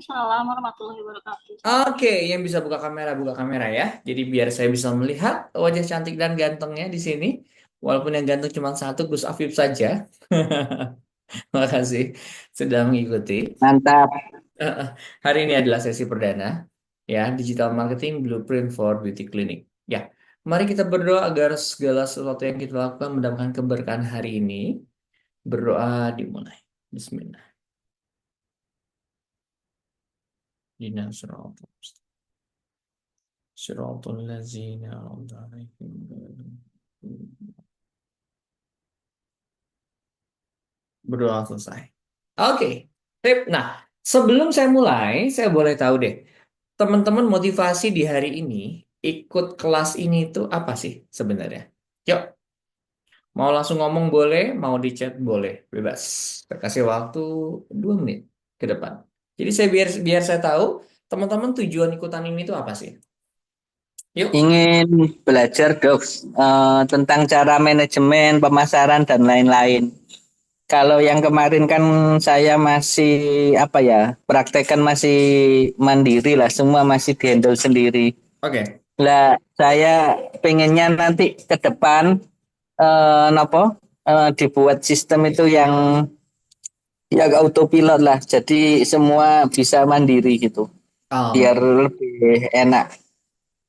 Waalaikumsalam warahmatullahi wabarakatuh. Oke, yang bisa buka kamera ya. Jadi biar saya bisa melihat wajah cantik dan gantengnya di sini. Walaupun yang ganteng cuma satu, Gus Afif saja. Makasih sudah mengikuti. Mantap. Eh, eh, Hari ini adalah sesi perdana ya, Digital Marketing Blueprint for Beauty Clinic. Ya, mari kita berdoa agar segala sesuatu yang kita lakukan mendapatkan keberkahan hari ini. Berdoa dimulai. Bismillah. Dinas Siratal ladzina an'amta 'alaihim berdoa selesai. Oke, sip. Nah, sebelum saya mulai, saya boleh tahu deh, teman-teman motivasi di hari ini ikut kelas ini itu apa sih sebenarnya? Yuk, mau langsung ngomong boleh, mau di chat boleh, bebas. Saya kasih waktu 2 menit ke depan. Jadi saya biar biar saya tahu teman-teman tujuan ikutan ini itu apa sih? Yuk. Ingin belajar dok tentang cara manajemen, pemasaran dan lain-lain. Kalau yang kemarin kan saya masih apa ya, praktekkan masih mandiri lah, semua masih dihandle sendiri. Oke. Lah saya pengennya nanti ke depan nopo dibuat sistem itu yang autopilot lah. Jadi semua bisa mandiri gitu, biar Oh, lebih enak.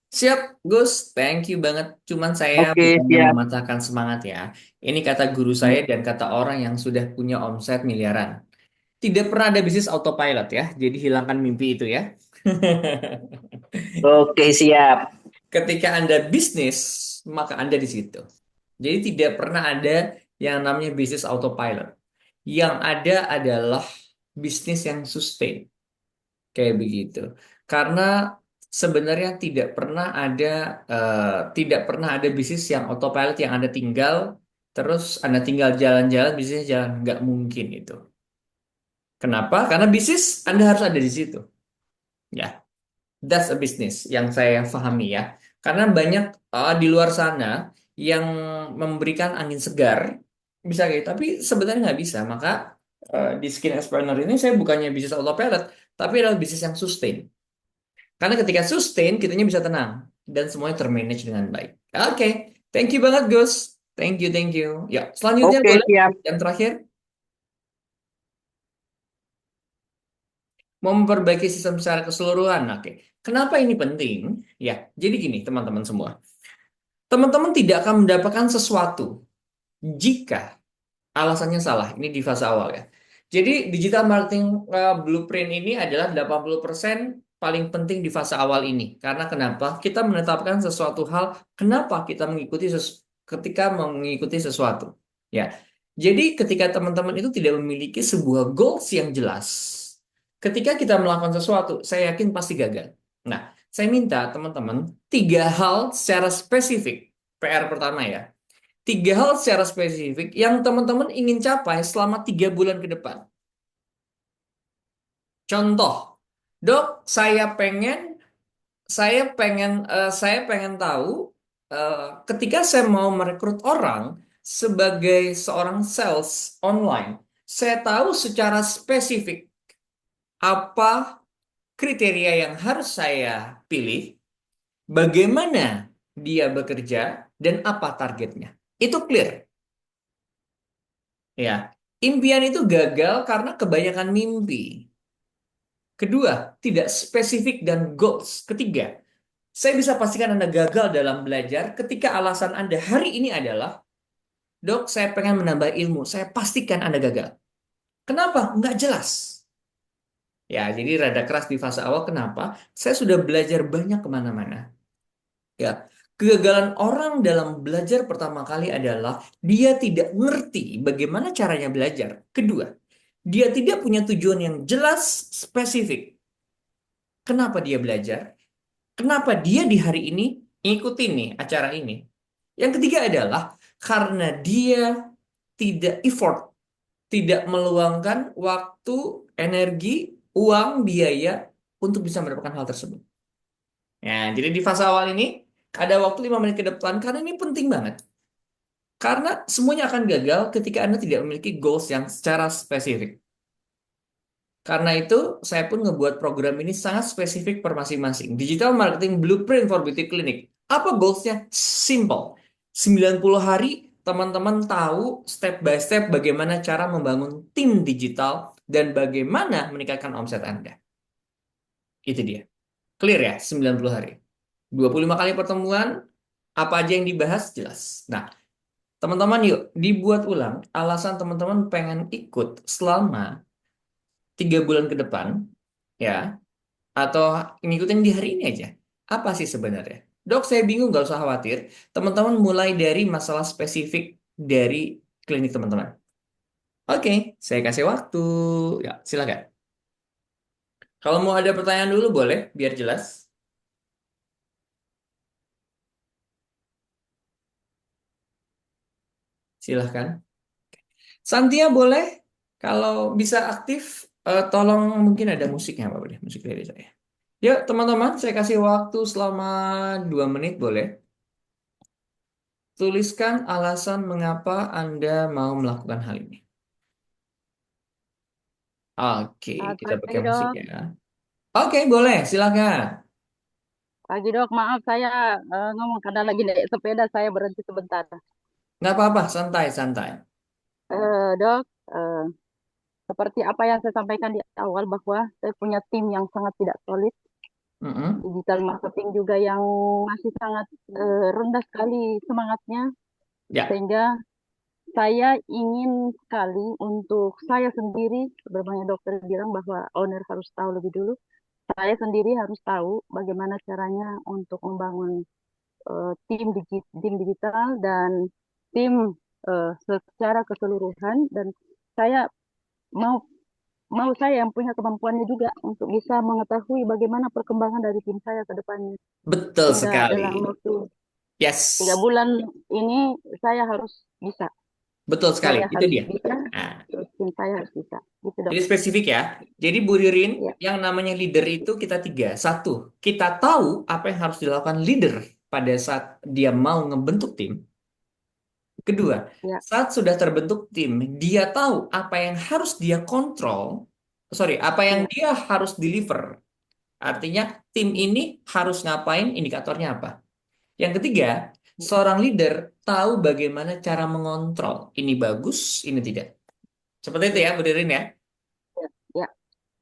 siap, Gus. Thank you banget. Cuman saya Oke, bukannya siap. mematahkan semangat ya. Ini kata guru saya dan kata orang yang sudah punya omset miliaran. Tidak pernah ada bisnis autopilot ya. Jadi hilangkan mimpi itu ya. Oke, siap. Ketika Anda bisnis, maka Anda di situ. Jadi tidak pernah ada yang namanya bisnis autopilot. Yang ada adalah bisnis yang sustain. Kayak begitu. Karena sebenarnya tidak pernah ada bisnis yang autopilot yang Anda tinggal terus Anda tinggal jalan-jalan bisnisnya jalan, nggak mungkin itu. Kenapa? Karena bisnis Anda harus ada di situ. Ya, that's a business yang saya pahami ya. Karena banyak di luar sana yang memberikan angin segar bisa kayak gitu, tapi sebenarnya nggak bisa. Maka di Skin Expander ini saya bukannya bisnis autopilot, tapi adalah bisnis yang sustain. Karena ketika sustain, kitanya bisa tenang. Dan semuanya termanage dengan baik. Oke, thank you banget, Gus. Thank you, thank you. Ya, selanjutnya Oke, boleh. siap. Yang terakhir, mau memperbaiki sistem secara keseluruhan. Oke, kenapa ini penting? Ya, jadi gini, teman-teman semua. Teman-teman tidak akan mendapatkan sesuatu jika alasannya salah. Ini di fase awal ya. Jadi, digital marketing blueprint ini adalah 80% paling penting di fase awal ini. Karena kenapa? Kita menetapkan sesuatu hal, kenapa kita ketika mengikuti sesuatu. Ya. Jadi, ketika teman-teman itu tidak memiliki sebuah goals yang jelas, ketika kita melakukan sesuatu, saya yakin pasti gagal. Nah, saya minta teman-teman 3 hal secara spesifik. PR pertama ya. 3 hal secara spesifik yang teman-teman ingin capai selama 3 bulan ke depan. Contoh, dok, saya pengen tahu eh, ketika saya mau merekrut orang sebagai seorang sales online, saya tahu secara spesifik apa kriteria yang harus saya pilih, bagaimana dia bekerja, dan apa targetnya. Itu clear. Ya, impian itu gagal karena kebanyakan mimpi. Kedua, tidak spesifik dan goals. Ketiga, saya bisa pastikan Anda gagal dalam belajar ketika alasan Anda hari ini adalah, dok, saya pengen menambah ilmu. Saya pastikan Anda gagal. Kenapa? Nggak jelas. Ya, jadi rada keras di fase awal. Kenapa? Saya sudah belajar banyak kemana-mana. Ya, kegagalan orang dalam belajar pertama kali adalah dia tidak ngerti bagaimana caranya belajar. Kedua, dia tidak punya tujuan yang jelas, spesifik. Kenapa dia belajar? Kenapa dia di hari ini ngikutin nih acara ini? Yang ketiga adalah karena dia tidak effort, tidak meluangkan waktu, energi, uang, biaya untuk bisa mendapatkan hal tersebut. Ya, jadi di fase awal ini ada waktu 5 menit ke depan karena ini penting banget. Karena semuanya akan gagal ketika Anda tidak memiliki goals yang secara spesifik. Karena itu, saya pun ngebuat program ini sangat spesifik per masing-masing. Digital Marketing Blueprint for Beauty Clinic. Apa goalsnya? Simple. 90 hari, teman-teman tahu step by step bagaimana cara membangun tim digital dan bagaimana meningkatkan omset Anda. Itu dia. Clear ya, 90 hari. 25 kali pertemuan, apa aja yang dibahas, jelas. Nah, teman-teman yuk, dibuat ulang alasan teman-teman pengen ikut selama 3 bulan ke depan, ya, atau ngikutin di hari ini aja. Apa sih sebenarnya? Dok, saya bingung, nggak usah khawatir. Teman-teman mulai dari masalah spesifik dari klinik teman-teman. Oke, saya kasih waktu. Ya, silakan. Kalau mau ada pertanyaan dulu boleh, biar jelas. Silahkan. Santia boleh, kalau bisa aktif, tolong mungkin ada musiknya Pak boleh, musik dari saya. Yuk teman-teman, saya kasih waktu selama 2 menit boleh. Tuliskan alasan mengapa Anda mau melakukan hal ini. Oke, Selamat kita pakai pagi musik dok. ya. Oke, boleh, silakan. Pagi dok, maaf saya ngomong karena lagi naik sepeda saya berhenti sebentar. Nggak apa-apa, santai-santai. Dok, seperti apa yang saya sampaikan di awal bahwa saya punya tim yang sangat tidak solid, Mm-mm. digital marketing juga yang masih sangat rendah sekali semangatnya, Ya, sehingga saya ingin sekali untuk saya sendiri, sebenarnya dokter bilang bahwa owner harus tahu lebih dulu. Saya sendiri harus tahu bagaimana caranya untuk membangun tim digital dan tim secara keseluruhan dan saya mau mau saya yang punya kemampuannya juga untuk bisa mengetahui bagaimana perkembangan dari tim saya ke depannya betul sehingga sekali. dalam waktu tiga Yes, bulan ini saya harus bisa betul sekali. saya Itu harus dia. bisa Nah, terus tim saya harus bisa gitu dok jadi spesifik ya. Jadi Bu Ririn, ya yang namanya leader itu kita tiga. Satu, kita tahu apa yang harus dilakukan leader pada saat dia mau ngebentuk tim. Kedua, ya saat sudah terbentuk tim, dia tahu apa yang harus dia kontrol. Sorry, apa yang ya dia harus deliver. Artinya tim ini harus ngapain, indikatornya apa. Yang ketiga, seorang leader tahu bagaimana cara mengontrol. Ini bagus, ini tidak. Seperti itu ya ya, Bu Ririn ya. ya ya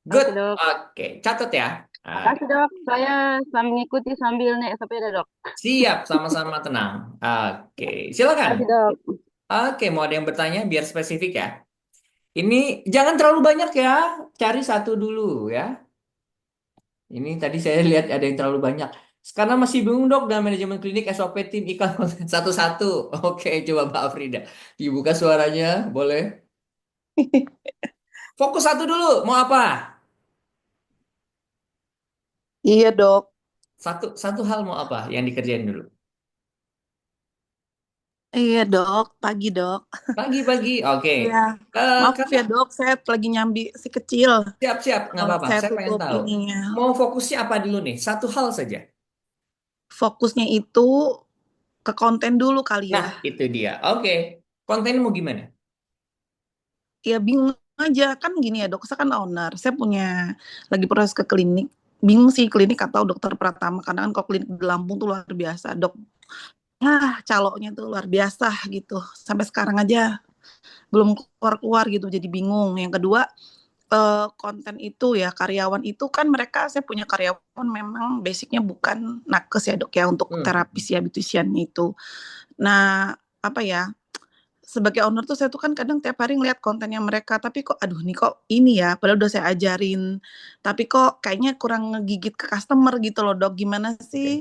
Good. oke dok. Oke, catat ya. Makasih dok, saya sambil ngikuti sambil naik sepeda dok. Siap, sama-sama tenang. Oke, silakan. Makasih dok. Oke, mau ada yang bertanya biar spesifik ya. Ini jangan terlalu banyak ya, cari satu dulu ya. Ini tadi saya lihat ada yang terlalu banyak. Karena masih bingung dok dengan manajemen klinik SOP tim iklan konten satu-satu. Oke, coba Mbak Afrida. Dibuka suaranya, boleh? Fokus satu dulu, mau apa? Iya dok, Satu satu hal mau apa yang dikerjain dulu? iya dok, pagi dok. Pagi-pagi, oke. Iya, maaf Karena ya dok, saya lagi nyambi si kecil. siap-siap, nggak apa-apa. Saya Saya pengen tutup tahu. ininya. Mau fokusnya apa dulu nih? Satu hal saja. Fokusnya itu ke konten dulu kali Nah, ya. itu dia. Oke. Konten mau gimana? Ya bingung aja, kan gini ya dok, saya kan owner. Saya punya lagi proses ke klinik. Bingung sih klinik atau dokter Pratama, karena kan kok klinik di Lampung tuh luar biasa. Dok, caloknya tuh luar biasa gitu. Sampai sekarang aja belum keluar-keluar gitu, jadi bingung. Yang kedua, konten itu ya karyawan itu kan mereka saya punya karyawan memang basicnya bukan nakes ya dok ya untuk Hmm. terapis ya beautician itu. Nah apa ya sebagai owner tuh saya tuh kan kadang tiap hari ngeliat kontennya mereka tapi kok aduh nih kok ini ya padahal udah saya ajarin tapi kok kayaknya kurang ngegigit ke customer gitu loh dok gimana Oke. sih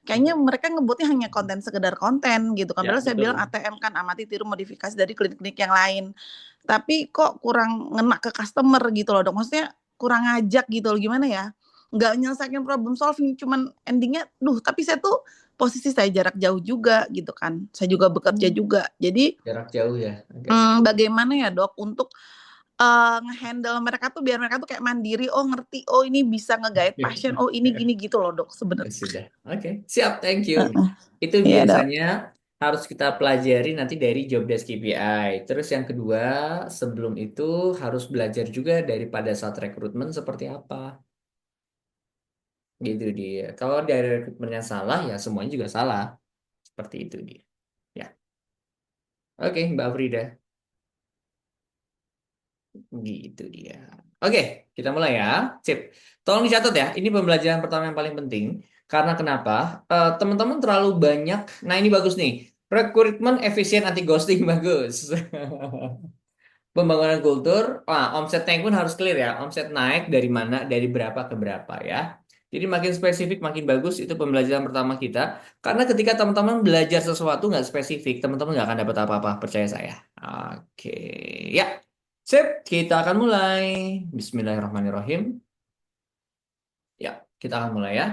kayaknya mereka ngebuatnya hanya konten sekedar konten gitu kan Ya, padahal saya bilang betul. ATM kan amati tiru modifikasi dari klinik-klinik yang lain tapi kok kurang ngena ke customer gitu loh dok maksudnya kurang ngajak gitu loh gimana ya nggak nyelesain problem solving cuman endingnya duh tapi saya tuh posisi saya jarak jauh juga gitu kan saya juga bekerja juga jadi Jarak jauh ya. Oke. bagaimana ya dok untuk nge-handle mereka tuh biar mereka tuh kayak mandiri oh ngerti oh ini bisa nge-guide pasien oh ini gini gitu loh dok Ya sebenarnya. sudah. Oke. Siap, thank you. Itu Iya dok. biasanya harus kita pelajari nanti dari job desk KPI. Terus yang kedua, sebelum itu harus belajar juga daripada saat rekrutmen seperti apa. Gitu dia. Kalau dari rekrutmennya salah, ya semuanya juga salah. Seperti itu dia. Ya. Oke, Mbak Frida. Gitu dia. Oke, kita mulai ya. Sip. Tolong dicatat ya. Ini pembelajaran pertama yang paling penting. Karena kenapa? Teman-teman terlalu banyak. Nah, ini bagus nih. Rekrutmen efisien anti ghosting bagus. Pembangunan kultur, omsetnya pun harus clear ya. Omset naik dari mana, dari berapa ke berapa ya. Jadi makin spesifik, makin bagus. Itu pembelajaran pertama kita. Karena ketika teman-teman belajar sesuatu nggak spesifik, teman-teman nggak akan dapat apa-apa, percaya saya. Oke, ya. Sip, kita akan mulai. Bismillahirrahmanirrahim. Ya, kita akan mulai ya.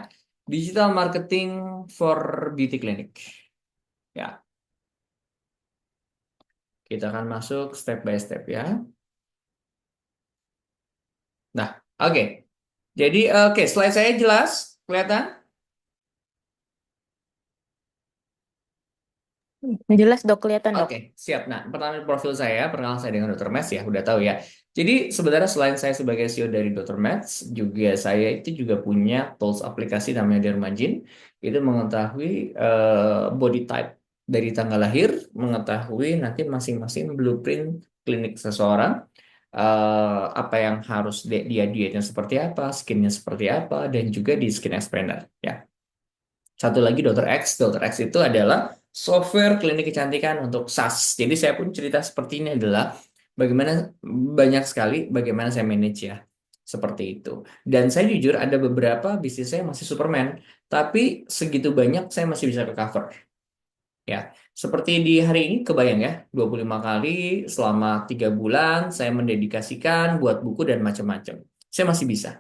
Digital marketing for beauty clinic. Ya, kita akan masuk step by step ya. Nah, oke. Jadi, oke, slide saya jelas, kelihatan? Jelas dok, kelihatan dok. Oke, siap. Nah, pertama profil saya, perkenalan saya dengan Dr. Mets ya, udah tahu ya. Jadi sebenarnya selain saya sebagai CEO dari Dr. Mets, juga saya itu juga punya tools aplikasi namanya Dermagin. Itu mengetahui body type dari tanggal lahir, mengetahui nanti masing-masing blueprint klinik seseorang, apa yang harus dia dietnya seperti apa, skinnya seperti apa, dan juga di Skin Explainer ya. Satu lagi Dr. X. Dr. X itu adalah software klinik kecantikan untuk SaaS. Jadi saya pun cerita seperti ini adalah bagaimana banyak sekali bagaimana saya manage ya. Seperti itu. Dan saya jujur ada beberapa bisnis saya masih Superman, tapi segitu banyak saya masih bisa ke cover. Ya, seperti di hari ini kebayang ya, 25 kali selama 3 bulan saya mendedikasikan buat buku dan macam-macam. Saya masih bisa.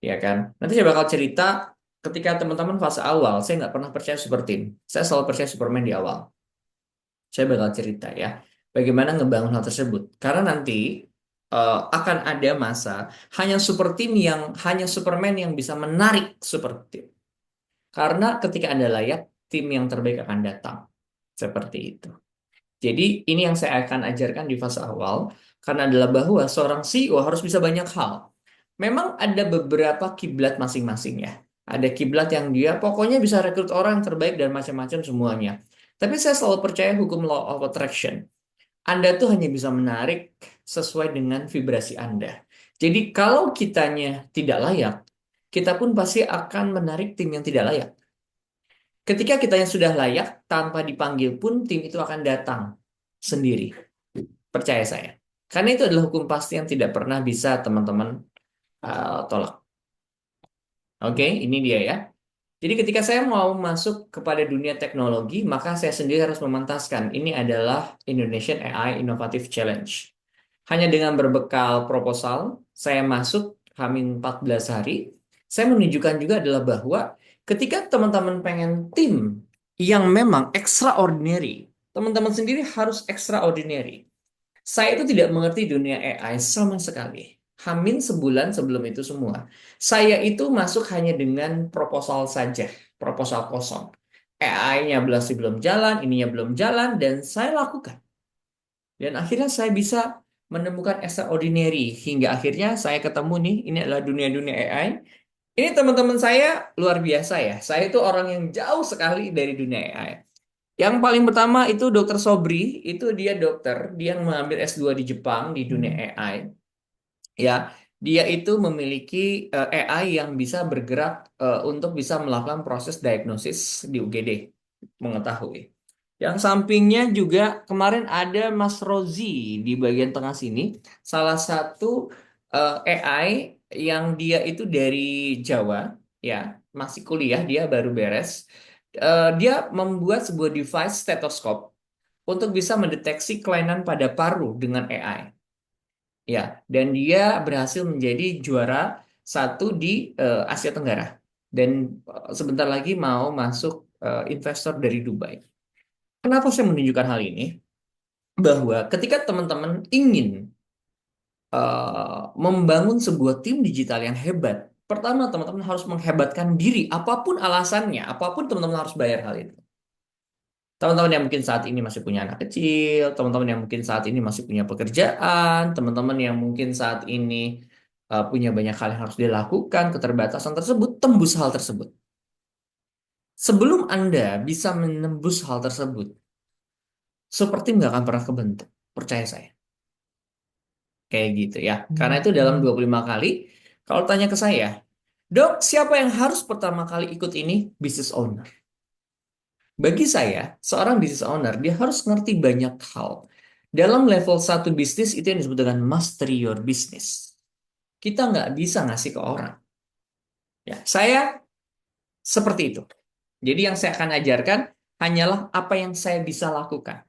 Ya kan? Nanti saya bakal cerita ketika teman-teman fase awal, saya nggak pernah percaya super team. Saya selalu percaya Superman di awal. Saya bakal cerita ya, bagaimana ngebangun hal tersebut. Karena nanti akan ada masa hanya Superman yang bisa menarik super team. Karena ketika Anda layak, tim yang terbaik akan datang. Seperti itu. Jadi ini yang saya akan ajarkan di fase awal, karena adalah bahwa seorang CEO harus bisa banyak hal. Memang ada beberapa kiblat masing-masing ya. Ada kiblat yang dia pokoknya bisa rekrut orang yang terbaik dan macam-macam semuanya. Tapi saya selalu percaya hukum law of attraction. Anda tuh hanya bisa menarik sesuai dengan vibrasi Anda. Jadi kalau kitanya tidak layak, kita pun pasti akan menarik tim yang tidak layak. Ketika kita yang sudah layak, tanpa dipanggil pun tim itu akan datang sendiri. Percaya saya. Karena itu adalah hukum pasti yang tidak pernah bisa teman-teman tolak. Oke, ini dia ya. Jadi ketika saya mau masuk kepada dunia teknologi, maka saya sendiri harus memantaskan. Ini adalah Indonesian AI Innovative Challenge. Hanya dengan berbekal proposal, saya masuk Hamin 14 hari. Saya menunjukkan juga adalah bahwa ketika teman-teman pengen tim yang memang extraordinary, teman-teman sendiri harus extraordinary. Saya itu tidak mengerti dunia AI sama sekali. Hamin sebulan sebelum itu semua. Saya itu masuk hanya dengan proposal saja, proposal kosong. AI-nya belum jalan, ininya belum jalan, dan saya lakukan. Dan akhirnya saya bisa menemukan extraordinary. Hingga akhirnya saya ketemu nih, ini adalah dunia-dunia AI. Ini teman-teman saya luar biasa ya. Saya itu orang yang jauh sekali dari dunia AI. Yang paling pertama itu Dr. Sobri, itu dia dokter, dia yang mengambil S2 di Jepang di dunia AI. Ya, dia itu memiliki AI yang bisa bergerak untuk bisa melakukan proses diagnosis di UGD, mengetahui. Yang sampingnya juga kemarin ada Mas Rozi di bagian tengah sini, salah satu AI yang dia itu dari Jawa, ya, masih kuliah, dia baru beres. Dia membuat sebuah device stetoskop untuk bisa mendeteksi kelainan pada paru dengan AI. Ya, dan dia berhasil menjadi juara satu di Asia Tenggara. Dan sebentar lagi mau masuk investor dari Dubai. Kenapa saya menunjukkan hal ini? Bahwa ketika teman-teman ingin membangun sebuah tim digital yang hebat, pertama teman-teman harus menghebatkan diri, apapun alasannya, apapun teman-teman harus bayar hal itu. Teman-teman yang mungkin saat ini masih punya anak kecil, teman-teman yang mungkin saat ini masih punya pekerjaan, teman-teman yang mungkin saat ini punya banyak hal yang harus dilakukan, keterbatasan tersebut, tembus hal tersebut. Sebelum Anda bisa menembus hal tersebut, seperti nggak akan pernah kebentuk. Percaya saya. Kayak gitu ya. Karena itu dalam 25 kali, kalau tanya ke saya, Dok, siapa yang harus pertama kali ikut ini? Business owner. Bagi saya, seorang business owner, dia harus ngerti banyak hal. Dalam level satu bisnis, itu yang disebut dengan mastery your business. Kita nggak bisa ngasih ke orang. Ya, saya seperti itu. Jadi yang saya akan ajarkan hanyalah apa yang saya bisa lakukan.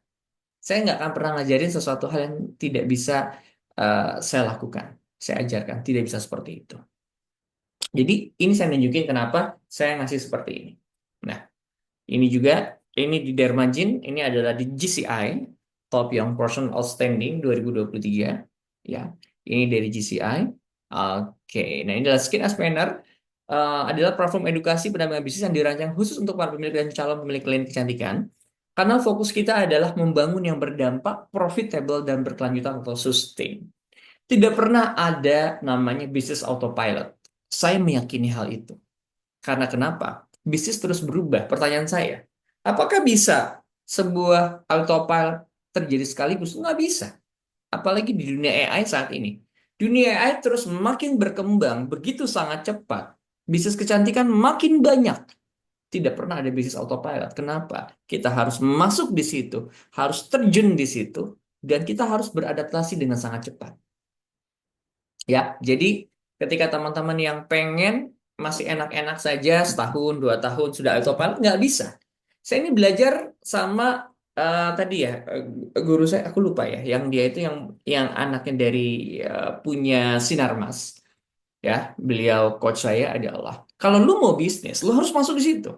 Saya nggak akan pernah ngajarin sesuatu hal yang tidak bisa saya lakukan. Saya ajarkan, tidak bisa seperti itu. Jadi ini saya nunjukin kenapa saya ngasih seperti ini. Nah, ini juga, ini di Dermajin, ini adalah di GCI, Top Young Person Outstanding 2023. Ya, ini dari GCI. Oke, nah ini adalah Skin Expander. Adalah platform edukasi pendampingan bisnis yang dirancang khusus untuk para pemilik dan calon pemilik klien kecantikan. Karena fokus kita adalah membangun yang berdampak, profitable, dan berkelanjutan atau sustain. Tidak pernah ada namanya bisnis autopilot. Saya meyakini hal itu. Karena kenapa? Bisnis terus berubah. Pertanyaan saya, apakah bisa sebuah autopilot terjadi sekaligus? Nggak bisa. Apalagi di dunia AI saat ini. Dunia AI terus makin berkembang, begitu sangat cepat. Bisnis kecantikan makin banyak. Tidak pernah ada bisnis autopilot. Kenapa? Kita harus masuk di situ, harus terjun di situ, dan kita harus beradaptasi dengan sangat cepat. Ya, jadi ketika teman-teman yang pengen masih enak-enak saja setahun, 2 tahun sudah autopilot, nggak bisa. Saya ini belajar sama tadi ya guru saya, aku lupa ya, yang dia itu yang anaknya dari punya Sinarmas, ya, beliau coach saya adalah kalau lu mau bisnis, lu harus masuk di situ.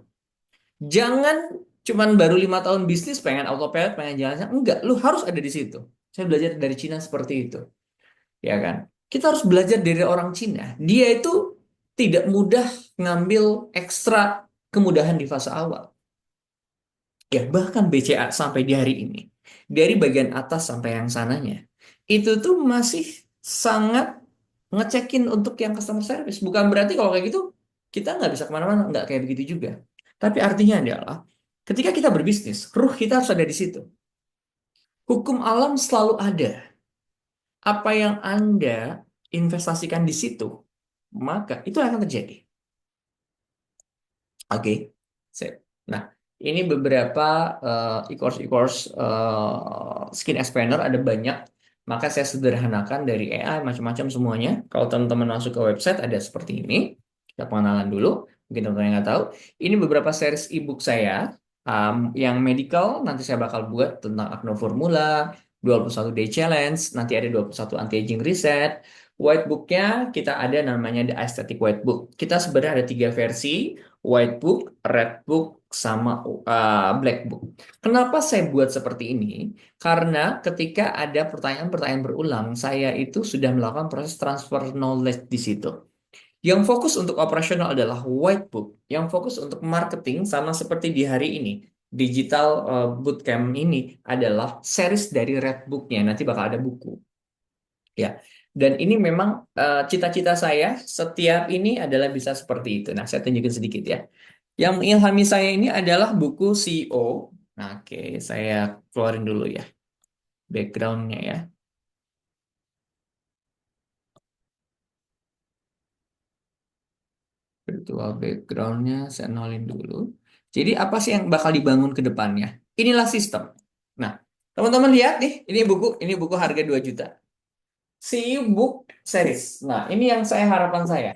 Jangan cuman baru 5 tahun bisnis pengen autopilot, pengen jalan, enggak, lu harus ada di situ. Saya belajar dari Cina seperti itu. Ya kan? Kita harus belajar dari orang Cina. Dia itu tidak mudah ngambil ekstra kemudahan di fase awal. Ya, bahkan BCA sampai di hari ini, dari bagian atas sampai yang sananya, itu tuh masih sangat ngecekin untuk yang customer service. Bukan berarti kalau kayak gitu, kita nggak bisa kemana-mana. Nggak kayak begitu juga. Tapi artinya adalah, ketika kita berbisnis, ruh kita harus ada di situ. Hukum alam selalu ada. Apa yang Anda investasikan di situ, maka itu akan terjadi. Oke, sip. Nah, ini beberapa e-course skin expander ada banyak. Maka saya sederhanakan dari AI macam-macam semuanya. Kalau teman-teman masuk ke website ada seperti ini. Kita pengenalan dulu. Mungkin teman-teman yang nggak tahu. Ini beberapa series ebook saya. Yang medical nanti saya bakal buat tentang Acne Formula, 21 Day Challenge, nanti ada 21 Anti-Aging Reset. Whitebooknya kita ada namanya The Aesthetic Whitebook. Kita sebenarnya ada 3 versi, White Book, Red Book, sama Black Book. Kenapa saya buat seperti ini? Karena ketika ada pertanyaan-pertanyaan berulang, saya itu sudah melakukan proses transfer knowledge di situ. Yang fokus untuk operasional adalah White Book, yang fokus untuk marketing sama seperti di hari ini. Digital Bootcamp ini adalah series dari Red Book-nya, nanti bakal ada buku. Ya, dan ini memang cita-cita saya setiap ini adalah bisa seperti itu. Nah, saya tunjukin sedikit ya. Yang mengilhami saya ini adalah buku CEO. Nah, oke, saya keluarin dulu ya background-nya ya. Virtual background-nya saya nolin dulu. Jadi apa sih yang bakal dibangun ke depannya? Inilah sistem. Nah, teman-teman lihat nih, ini buku harga 2 juta. CEO Book Series. Nah, ini yang saya harapan saya.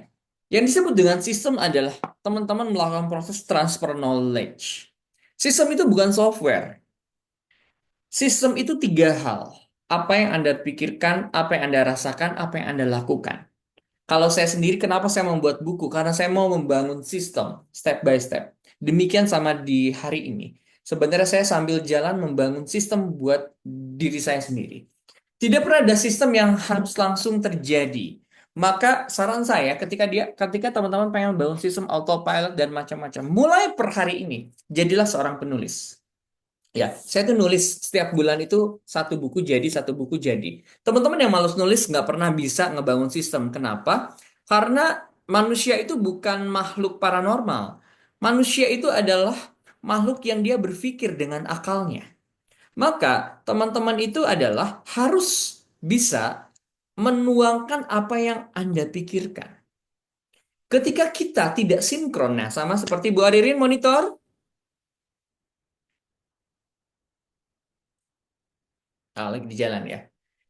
Yang disebut dengan sistem adalah teman-teman melakukan proses transfer knowledge. Sistem itu bukan software. Sistem itu 3 hal. Apa yang Anda pikirkan, apa yang Anda rasakan, apa yang Anda lakukan. Kalau saya sendiri, kenapa saya membuat buku? Karena saya mau membangun sistem, step by step. Demikian sama di hari ini. Sebenarnya saya sambil jalan membangun sistem buat diri saya sendiri. Tidak pernah ada sistem yang harus langsung terjadi. Maka saran saya ketika teman-teman pengen bangun sistem autopilot dan macam-macam, mulai per hari ini, jadilah seorang penulis. Ya, saya tuh nulis setiap bulan itu satu buku jadi, satu buku jadi. Teman-teman yang malas nulis nggak pernah bisa ngebangun sistem. Kenapa? Karena manusia itu bukan makhluk paranormal. Manusia itu adalah makhluk yang dia berpikir dengan akalnya. Maka teman-teman itu adalah harus bisa menuangkan apa yang Anda pikirkan. Ketika kita tidak sinkron, nah sama seperti Bu Aririn monitor. Lagi di jalan ya.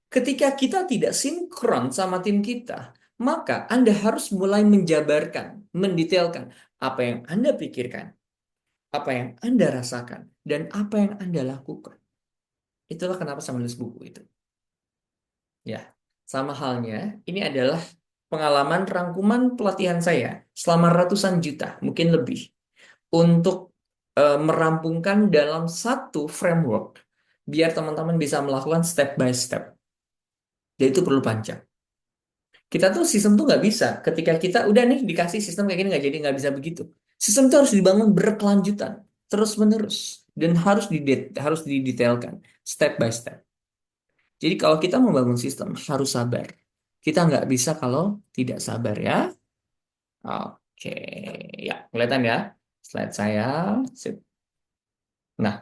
Ketika kita tidak sinkron sama tim kita, maka Anda harus mulai menjabarkan, mendetailkan apa yang Anda pikirkan, apa yang Anda rasakan, dan apa yang Anda lakukan. Itulah kenapa saya menulis buku itu. Ya, sama halnya, ini adalah pengalaman rangkuman pelatihan saya selama ratusan juta, mungkin lebih, untuk merampungkan dalam satu framework, biar teman-teman bisa melakukan step by step. Dan itu perlu panjang. Kita tuh sistem tuh nggak bisa. Ketika kita udah nih dikasih sistem kayak gini nggak jadi, nggak bisa begitu. Sistem itu harus dibangun berkelanjutan, terus menerus, dan harus didetailkan step by step. Jadi kalau kita membangun sistem harus sabar. Kita nggak bisa kalau tidak sabar ya. Oke, ya kelihatan ya slide saya. Sip. Nah,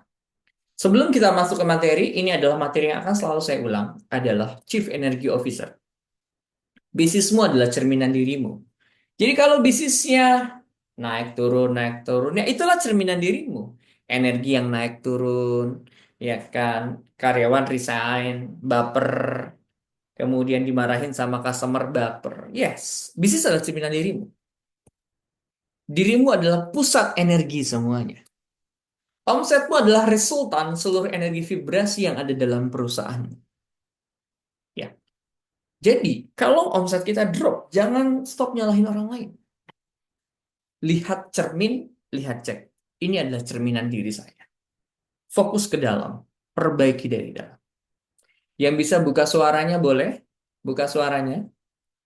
sebelum kita masuk ke materi, ini adalah materi yang akan selalu saya ulang, adalah Chief Energy Officer. Bisnismu adalah cerminan dirimu. Jadi kalau bisnisnya naik turun, ya itulah cerminan dirimu. Energi yang naik turun, ya kan, karyawan resign, baper, kemudian dimarahin sama customer, baper. Yes, bisnis adalah cerminan dirimu. Dirimu adalah pusat energi semuanya. Omsetmu adalah resultan seluruh energi vibrasi yang ada dalam perusahaan. Ya. Jadi, kalau omset kita drop, jangan stop nyalahin orang lain. Lihat cermin, lihat cek. Ini adalah cerminan diri saya. Fokus ke dalam, perbaiki dari dalam. Yang bisa buka suaranya boleh? Buka suaranya.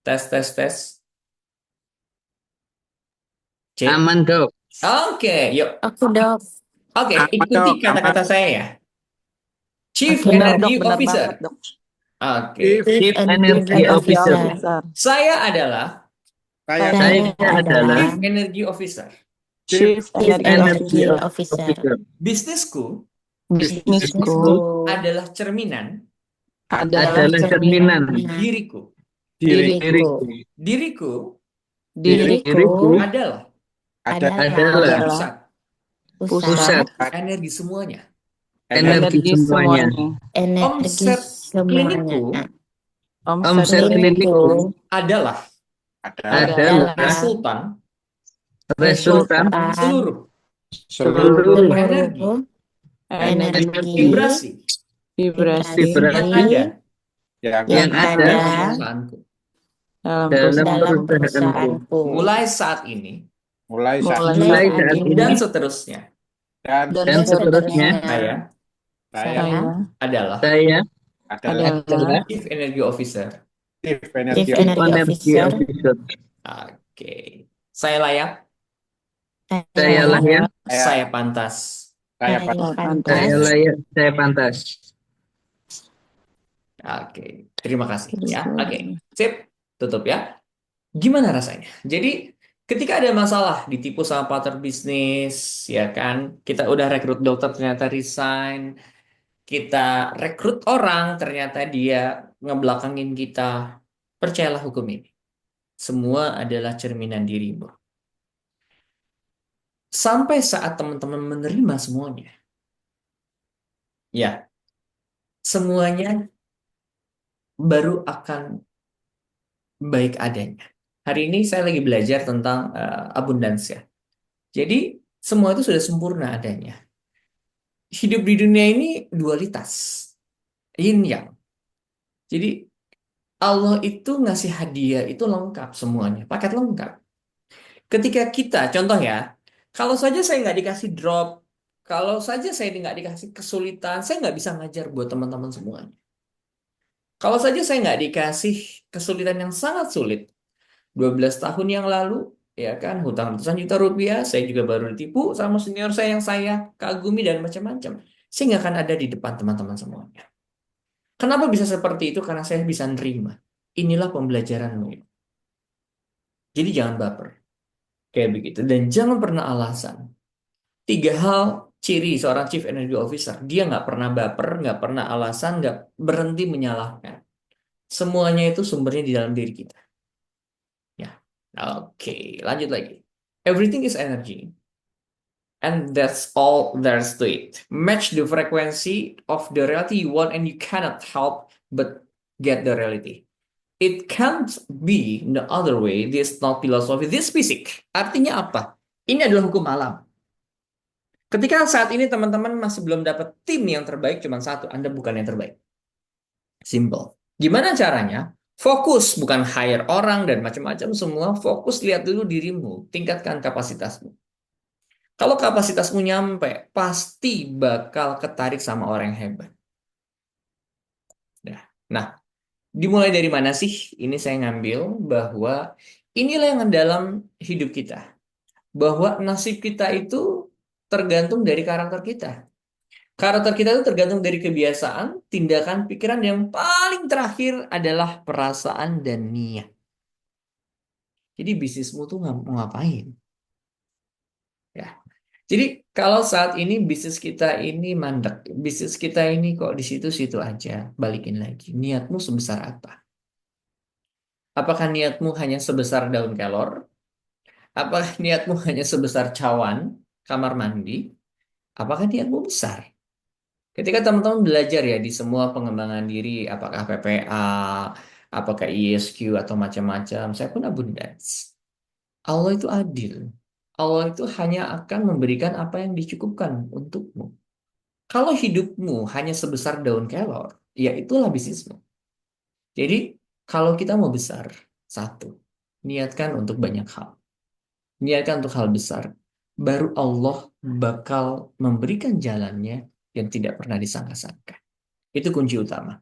Tes, tes, tes. Cek. Aman, Dok. Oke, yuk. Aku dok. Oke, Aman, ikuti Dok, kata-kata saya ya. Chief Oke, Benar, Energy Dok, benar Officer. banget, Dok. Oke. Chief, Chief Energy Officer. Officer. Saya adalah saya Saya Saya adalah Chief Energy Officer. Chief Chief Energy Energy Officer. Officer. Bisnisku Bisnisku adalah cerminan adalah adalah cerminan diriku. Diriku. Diriku Diriku adalah adalah pusat pusat energi semuanya. energi semuanya. energi Omset klinikku semuanya. Omset Klinikku klinikku adalah adalah resultan resultan seluruh seluruh energi energi vibrasi vibrasi yang ada yang ada dalam perusahaanku. dalam dalam dalam perusahaanku. perusahaanku. Mulai saat ini mulai saat Mulai ini saat ini dan seterusnya, dan seterusnya saya saya saya adalah saya adalah adalah Chief Energy Officer. Chief Chief Energy Energy energi Officer. officer. Oke, saya layak, Saya layak, saya pantas. saya Saya saya pantas. layak, saya pantas. Oke, terima kasih ya. Oke, sip, tutup ya. Gimana rasanya? Jadi ketika ada masalah ditipu sama partner bisnis, ya kan, kita udah rekrut dokter ternyata resign, kita rekrut orang ternyata dia ngebelakangin kita. Percayalah hukum ini. Semua adalah cerminan dirimu. Sampai saat teman-teman menerima semuanya, ya, semuanya baru akan baik adanya. Hari ini saya lagi belajar tentang abundance ya. Jadi semua itu sudah sempurna adanya. Hidup di dunia ini dualitas, yin yang. Jadi Allah itu ngasih hadiah itu lengkap semuanya, paket lengkap. Ketika kita, contoh ya, kalau saja saya nggak dikasih drop, kalau saja saya nggak dikasih kesulitan, saya nggak bisa ngajar buat teman-teman semuanya. Kalau saja saya nggak dikasih kesulitan yang sangat sulit, 12 tahun yang lalu, ya kan, hutang ratusan juta rupiah, saya juga baru ditipu sama senior saya yang saya kagumi dan macam-macam. saya nggak akan ada di depan teman-teman semuanya. Kenapa bisa seperti itu? Karena saya bisa nerima. Inilah pembelajaranmu. Jadi jangan baper. Kayak begitu. Dan jangan pernah alasan. 3 hal ciri seorang Chief Energy Officer. Dia nggak pernah baper, nggak pernah alasan, nggak berhenti menyalahkan. Semuanya itu sumbernya di dalam diri kita. Ya, oke, lanjut lagi. Everything is energy. And that's all there's to it. Match the frequency of the reality you want and you cannot help but get the reality. It can't be the other way. This not philosophy. This physics. Artinya apa? Ini adalah hukum alam. Ketika saat ini teman-teman masih belum dapat tim yang terbaik, cuma satu, Anda bukan yang terbaik. Simple. Gimana caranya? Fokus, bukan hire orang dan macam-macam semua. Fokus, lihat dulu dirimu, tingkatkan kapasitasmu. Kalau kapasitasmu nyampe, pasti bakal ketarik sama orang yang hebat. Nah, dimulai dari mana sih? Ini saya ngambil bahwa inilah yang dalam hidup kita. Bahwa nasib kita itu tergantung dari karakter kita. Karakter kita itu tergantung dari kebiasaan, tindakan, pikiran, yang paling terakhir adalah perasaan dan niat. Jadi bisnismu tuh mau ngapain? Ya. Jadi kalau saat ini bisnis kita ini mandek, bisnis kita ini kok di situ-situ aja, balikin lagi. Niatmu sebesar apa? Apakah niatmu hanya sebesar daun kelor? Apakah niatmu hanya sebesar cawan kamar mandi? Apakah niatmu besar? Ketika teman-teman belajar ya di semua pengembangan diri, apakah PPA, apakah ESQ atau macam-macam, saya pun abundance. Allah itu adil. Allah itu hanya akan memberikan apa yang dicukupkan untukmu. Kalau hidupmu hanya sebesar daun kelor, ya itulah bisnismu. Jadi kalau kita mau besar, satu, niatkan untuk banyak hal. Niatkan untuk hal besar, baru Allah bakal memberikan jalannya yang tidak pernah disangka-sangka. Itu kunci utama.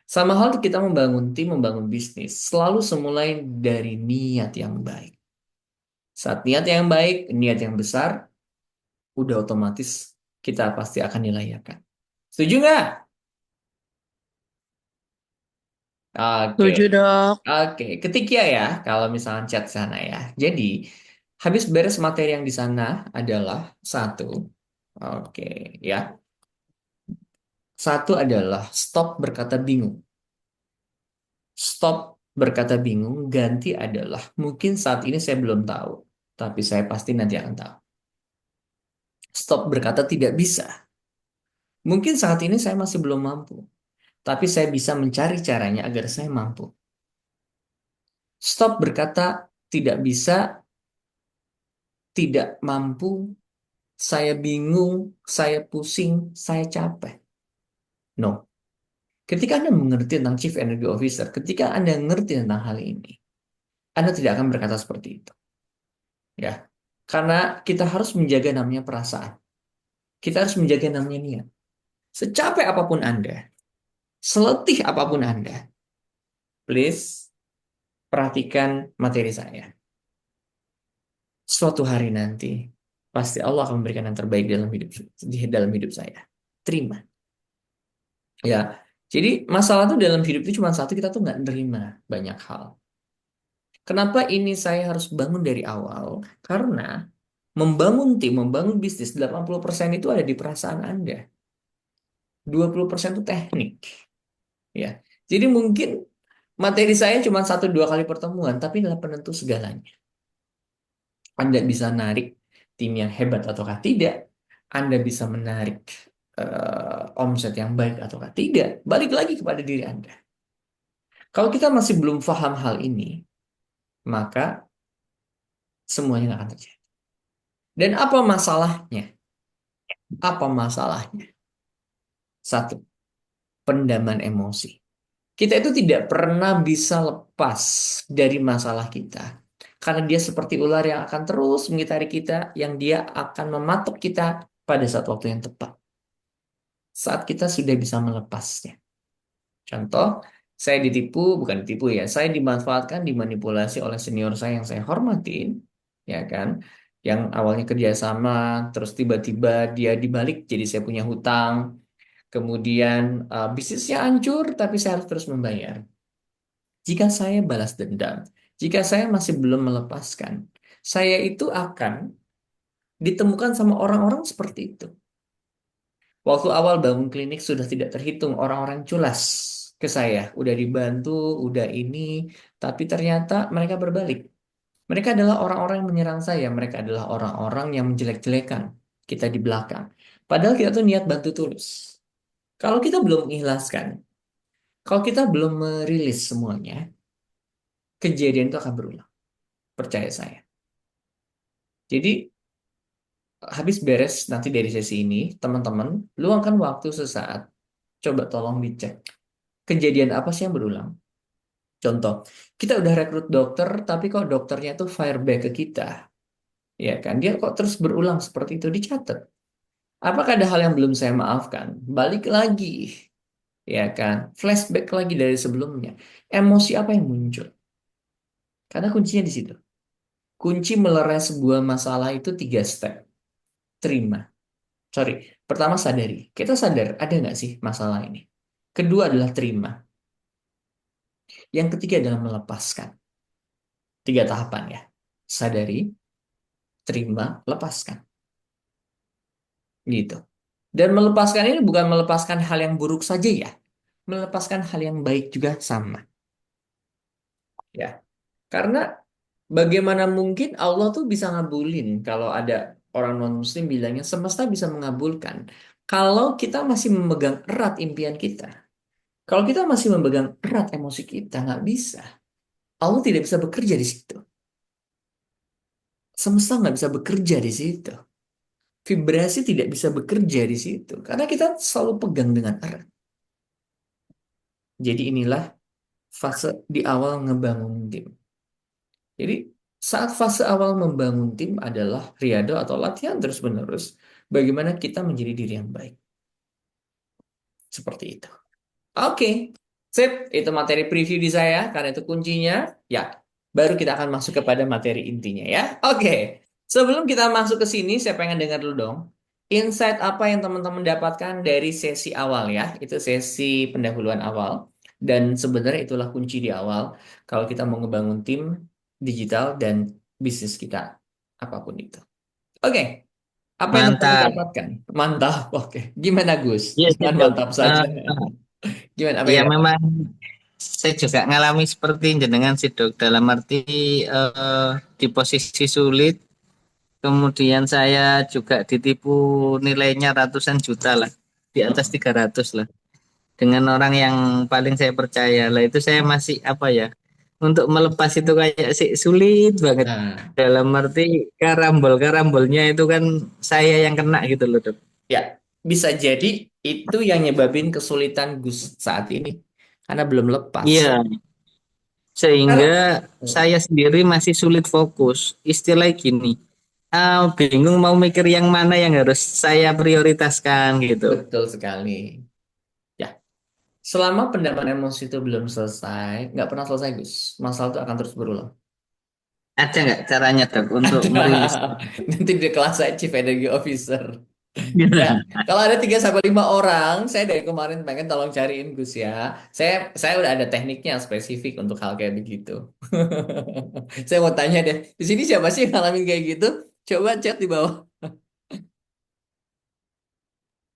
Sama hal kita membangun tim, membangun bisnis, selalu semulai dari niat yang baik. Saat niat yang baik, niat yang besar, udah otomatis kita pasti akan dilayakan. Setuju nggak? Oke. Setuju, Dok. Oke, ketik ya kalau misalnya chat sana ya. Jadi, habis beres materi yang di sana adalah satu. Oke, ya. Satu adalah stop berkata bingung. Stop berkata bingung, ganti adalah mungkin saat ini saya belum tahu, tapi saya pasti nanti akan tahu. Stop berkata tidak bisa. Mungkin saat ini saya masih belum mampu, tapi saya bisa mencari caranya agar saya mampu. Stop berkata tidak bisa, tidak mampu, saya bingung, saya pusing, saya capek. No. Ketika Anda mengerti tentang Chief Energy Officer, ketika Anda mengerti tentang hal ini, Anda tidak akan berkata seperti itu. Ya. Karena kita harus menjaga namanya perasaan. Kita harus menjaga namanya niat. Secapek apapun Anda, seletih apapun Anda, please perhatikan materi saya. Suatu hari nanti, pasti Allah akan memberikan yang terbaik dalam hidup saya. Terima. Ya, jadi masalah tuh dalam hidup itu cuma satu, kita tuh nggak nerima banyak hal. Kenapa ini saya harus bangun dari awal? Karena membangun tim, membangun bisnis, 80% itu ada di perasaan Anda. 20% itu teknik. Ya. Jadi mungkin materi saya cuma 1-2 kali pertemuan, tapi adalah penentu segalanya. Anda bisa narik tim yang hebat ataukah tidak. Anda bisa menarik omset yang baik ataukah tidak. Balik lagi kepada diri Anda. Kalau kita masih belum paham hal ini, maka semuanya nggak akan terjadi. Dan apa masalahnya? Apa masalahnya? Satu, pendaman emosi. Kita itu tidak pernah bisa lepas dari masalah kita. Karena dia seperti ular yang akan terus mengitari kita, yang dia akan mematuk kita pada saat waktu yang tepat. Saat kita sudah bisa melepasnya. Contoh, saya ditipu, bukan ditipu ya, saya dimanfaatkan, dimanipulasi oleh senior saya yang saya hormatin, ya kan? yang awalnya kerjasama, terus tiba-tiba dia dibalik jadi saya punya hutang, kemudian bisnisnya hancur, tapi saya harus terus membayar. Jika saya balas dendam, jika saya masih belum melepaskan, saya itu akan ditemukan sama orang-orang seperti itu. Waktu awal bangun klinik sudah tidak terhitung orang-orang culas ke saya. Udah dibantu, udah ini, tapi ternyata mereka berbalik. Mereka adalah orang-orang yang menyerang saya. Mereka adalah orang-orang yang menjelek-jelekan kita di belakang. Padahal kita tuh niat bantu tulus. Kalau kita belum mengikhlaskan, kalau kita belum merilis semuanya, kejadian itu akan berulang. Percaya saya. Jadi, habis beres nanti dari sesi ini, teman-teman, luangkan waktu sesaat. Coba tolong dicek. Kejadian apa sih yang berulang? Contoh, kita udah rekrut dokter, tapi kok dokternya tuh fireback ke kita. Ya kan, dia kok terus berulang seperti itu, dicatat. Apakah ada hal yang belum saya maafkan? Balik lagi, ya kan? Flashback lagi dari sebelumnya. Emosi apa yang muncul? Karena kuncinya di situ. Kunci melerai sebuah masalah itu 3 step. Terima. Sorry, pertama sadari. Kita sadar, ada nggak sih masalah ini? Kedua adalah terima. Yang ketiga adalah melepaskan. 3 tahapan ya. Sadari, terima, lepaskan. Gitu. Dan melepaskan ini bukan melepaskan hal yang buruk saja ya. Melepaskan hal yang baik juga sama. Ya. Karena bagaimana mungkin Allah tuh bisa ngabulin kalau ada orang non-muslim bilangnya semesta bisa mengabulkan. Kalau kita masih memegang erat impian kita. Kalau kita masih memegang erat emosi kita, nggak bisa. Allah tidak bisa bekerja di situ. Semesta nggak bisa bekerja di situ. Vibrasi tidak bisa bekerja di situ. Karena kita selalu pegang dengan erat. Jadi inilah fase di awal ngebangun tim. Jadi saat fase awal membangun tim adalah riado atau latihan terus-menerus. Bagaimana kita menjadi diri yang baik. Seperti itu. Oke, sip. Itu materi preview di saya, karena itu kuncinya. Ya, baru kita akan masuk kepada materi intinya ya. Oke, sebelum kita masuk ke sini, saya pengen dengar dulu dong. Insight apa yang teman-teman dapatkan dari sesi awal ya. Itu sesi pendahuluan awal. Dan sebenarnya itulah kunci di awal. Kalau kita mau ngebangun tim digital dan bisnis kita. Apapun itu. Oke, apa yang teman-teman Mantap. dapatkan? Mantap, oke. Gimana Gus? Yes, Jangan Dok. mantap saja. Gimana, apa Ya yang dapat? memang saya juga ngalami seperti jenengan sih dok. Dalam arti di posisi sulit, kemudian saya juga ditipu nilainya ratusan juta lah, di atas 300 lah. Dengan orang yang paling saya percaya lah, itu saya masih apa ya? Untuk melepas itu kayak sih sulit banget. Nah, Dalam arti karambol-karambolnya itu kan saya yang kena gitu loh dok. ya, bisa jadi itu yang nyebabin kesulitan Gus saat ini. Karena belum lepas. Iya, sehingga Karena, saya sendiri masih sulit fokus. Istilah gini, bingung mau mikir yang mana yang harus saya prioritaskan gitu. betul sekali. Ya, selama pendapat emosi itu belum selesai, nggak pernah selesai Gus. Masalah itu akan terus berulang. Ada nggak caranya dok untuk merilis? Nanti di kelas saya Chief Energy Officer. Ya, kalau ada 3 sampai 5 orang, saya dari kemarin pengen tolong cariin Gus ya. Saya udah ada tekniknya yang spesifik untuk hal kayak begitu. Saya mau tanya deh, di sini siapa sih yang ngalamin kayak gitu? Coba chat di bawah.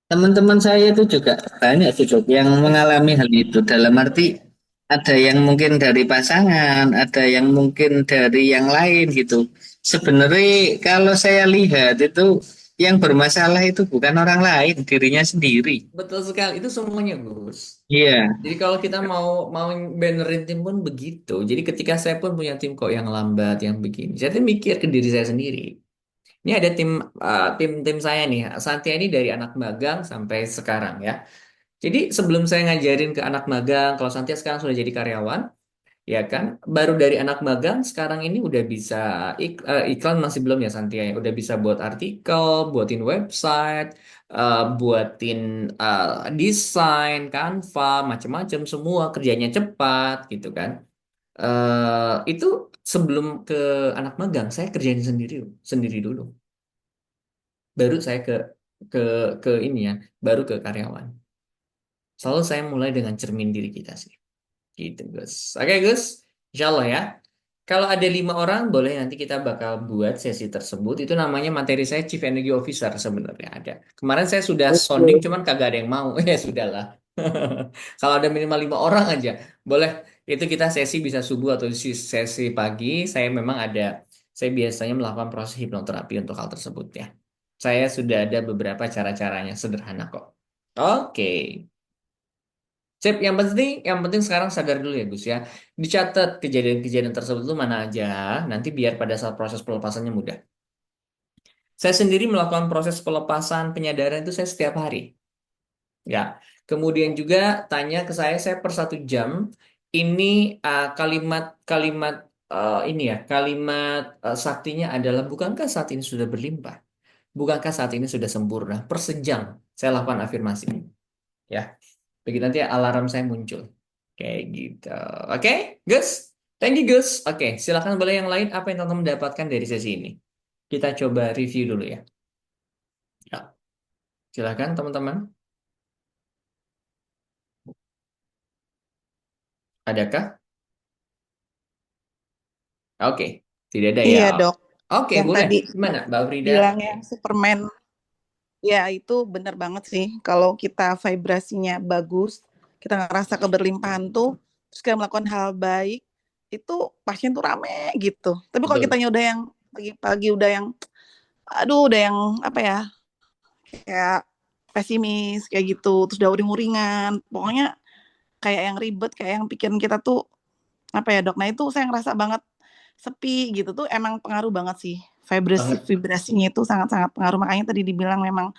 Teman-teman saya itu juga banyak sih dok yang mengalami hal itu. Dalam arti ada yang mungkin dari pasangan, ada yang mungkin dari yang lain gitu. Sebenarnya kalau saya lihat itu yang bermasalah itu bukan orang lain, dirinya sendiri. Betul sekali, itu semuanya Gus. Iya, Jadi kalau kita mau mau benerin tim pun begitu. Jadi ketika saya pun punya tim kok yang lambat, yang begini, saya tuh mikir ke diri saya sendiri. Ini ada tim saya nih, Santia ini dari anak magang sampai sekarang ya. Jadi sebelum saya ngajarin ke anak magang, kalau Santia sekarang sudah jadi karyawan, ya kan, baru dari anak magang sekarang ini udah bisa iklan masih belum ya Santia ya, udah bisa buat artikel, buatin website, buatin desain, Canva, macam-macam semua kerjanya cepat gitu kan. Itu sebelum ke anak magang, saya kerjain sendiri dulu. Baru saya ke ke ini ya, baru ke karyawan. Selalu saya mulai dengan cermin diri kita sih. Gitu, Gus. Oke, Gus. Insya Allah ya. Kalau ada 5 orang, boleh nanti kita bakal buat sesi tersebut. Itu namanya materi saya Chief Energy Officer sebenarnya ada. Kemarin saya sudah sounding, cuman kagak ada yang mau. Ya sudahlah. Kalau ada minimal 5 orang aja, boleh. Itu kita sesi bisa subuh atau sesi pagi. Saya biasanya melakukan proses hipnoterapi untuk hal tersebut ya. Saya sudah ada beberapa cara-caranya sederhana kok. Oke. Sip, yang penting sekarang sadar dulu ya Gus ya. Dicatat kejadian-kejadian tersebut itu mana aja, nanti biar pada saat proses pelepasannya mudah. Saya sendiri melakukan proses pelepasan penyadaran itu saya setiap hari. Ya. Kemudian juga tanya ke saya per 1 jam, ini kalimat-kalimat ini ya, kalimat saktinya adalah bukankah saat ini sudah berlimpah? Bukankah saat ini sudah sempurna? Per sejam saya lakukan afirmasi. Ya. Begitu nanti alarm saya muncul. Kayak gitu. Oke, Gus? Thank you, Gus. Oke, silakan boleh yang lain apa yang teman-teman mendapatkan dari sesi ini. Kita coba review dulu ya. Ya, silakan teman-teman. Adakah? Oke, tidak ada ya. Iya dok, Oke, yang boleh. tadi Gimana, Mbak Frida? bilang Oke. yang Superman, ya itu benar banget sih. Kalau kita vibrasinya bagus, kita ngerasa keberlimpahan tuh, terus kita melakukan hal baik, itu pasien tuh rame gitu. Tapi kalau Betul. kitanya udah yang pagi-pagi udah yang, aduh udah yang apa ya, kayak pesimis kayak gitu, terus udah uring-uringan, pokoknya kayak yang ribet, kayak yang pikiran kita tuh apa ya dok. Nah itu saya ngerasa banget sepi gitu tuh, emang pengaruh banget sih. Banget. Vibrasinya itu sangat-sangat pengaruh. Makanya tadi dibilang memang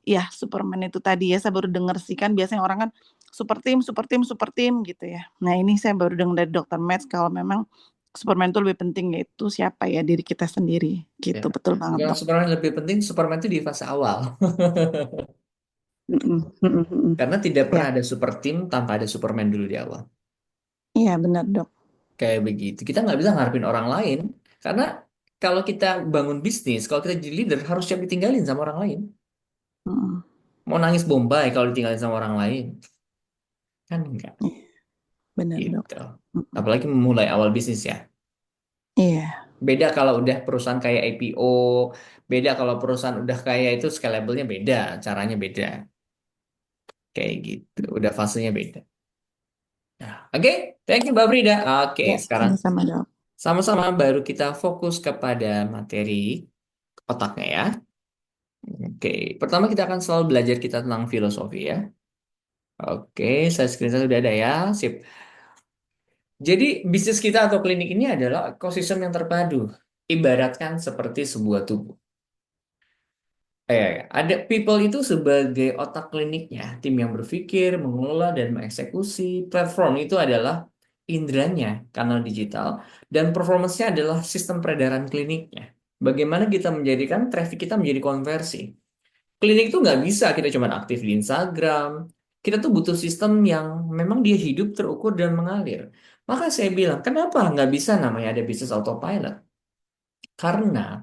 ya Superman itu tadi ya, saya baru denger sih, kan biasanya orang kan super team gitu ya. Nah ini saya baru dengar dari Dr. Matt kalau memang Superman itu lebih penting, yaitu siapa ya, diri kita sendiri Ya. gitu. Betul banget Yang dok. Superman lebih penting, Superman itu di fase awal. Karena tidak Ya, pernah ada super team tanpa ada Superman dulu di awal. iya benar dok. Kayak begitu. Kita nggak bisa ngarepin orang lain. Karena kalau kita bangun bisnis, kalau kita jadi leader, harus siap ditinggalin sama orang lain. Mm, Mau nangis Bombay kalau ditinggalin sama orang lain. Kan enggak. benar dok. Gitu. Apalagi memulai awal bisnis ya. Iya, Beda kalau udah perusahaan kayak IPO. Beda kalau perusahaan udah kayak itu scalable-nya beda. Caranya beda. Kayak gitu. Udah fasenya beda. Nah, oke. Thank you Mbak Frida. Oke, ya sekarang sama-sama dok. sama-sama baru kita fokus kepada materi otaknya ya. Oke, pertama kita akan selalu belajar kita tentang filosofi ya. Oke, saya screenshot sudah ada ya. Sip. Jadi bisnis kita atau klinik ini adalah ekosistem yang terpadu. Ibaratkan seperti sebuah tubuh. Ada people itu sebagai otak kliniknya, tim yang berpikir, mengelola, dan mengeksekusi. Platform itu adalah indranya, kanal digital, dan performance-nya adalah sistem peredaran kliniknya. Bagaimana kita menjadikan traffic kita menjadi konversi. Klinik itu nggak bisa kita cuma aktif di Instagram. Kita tuh butuh sistem yang memang dia hidup, terukur, dan mengalir. Maka saya bilang, kenapa nggak bisa namanya ada bisnis autopilot? Karena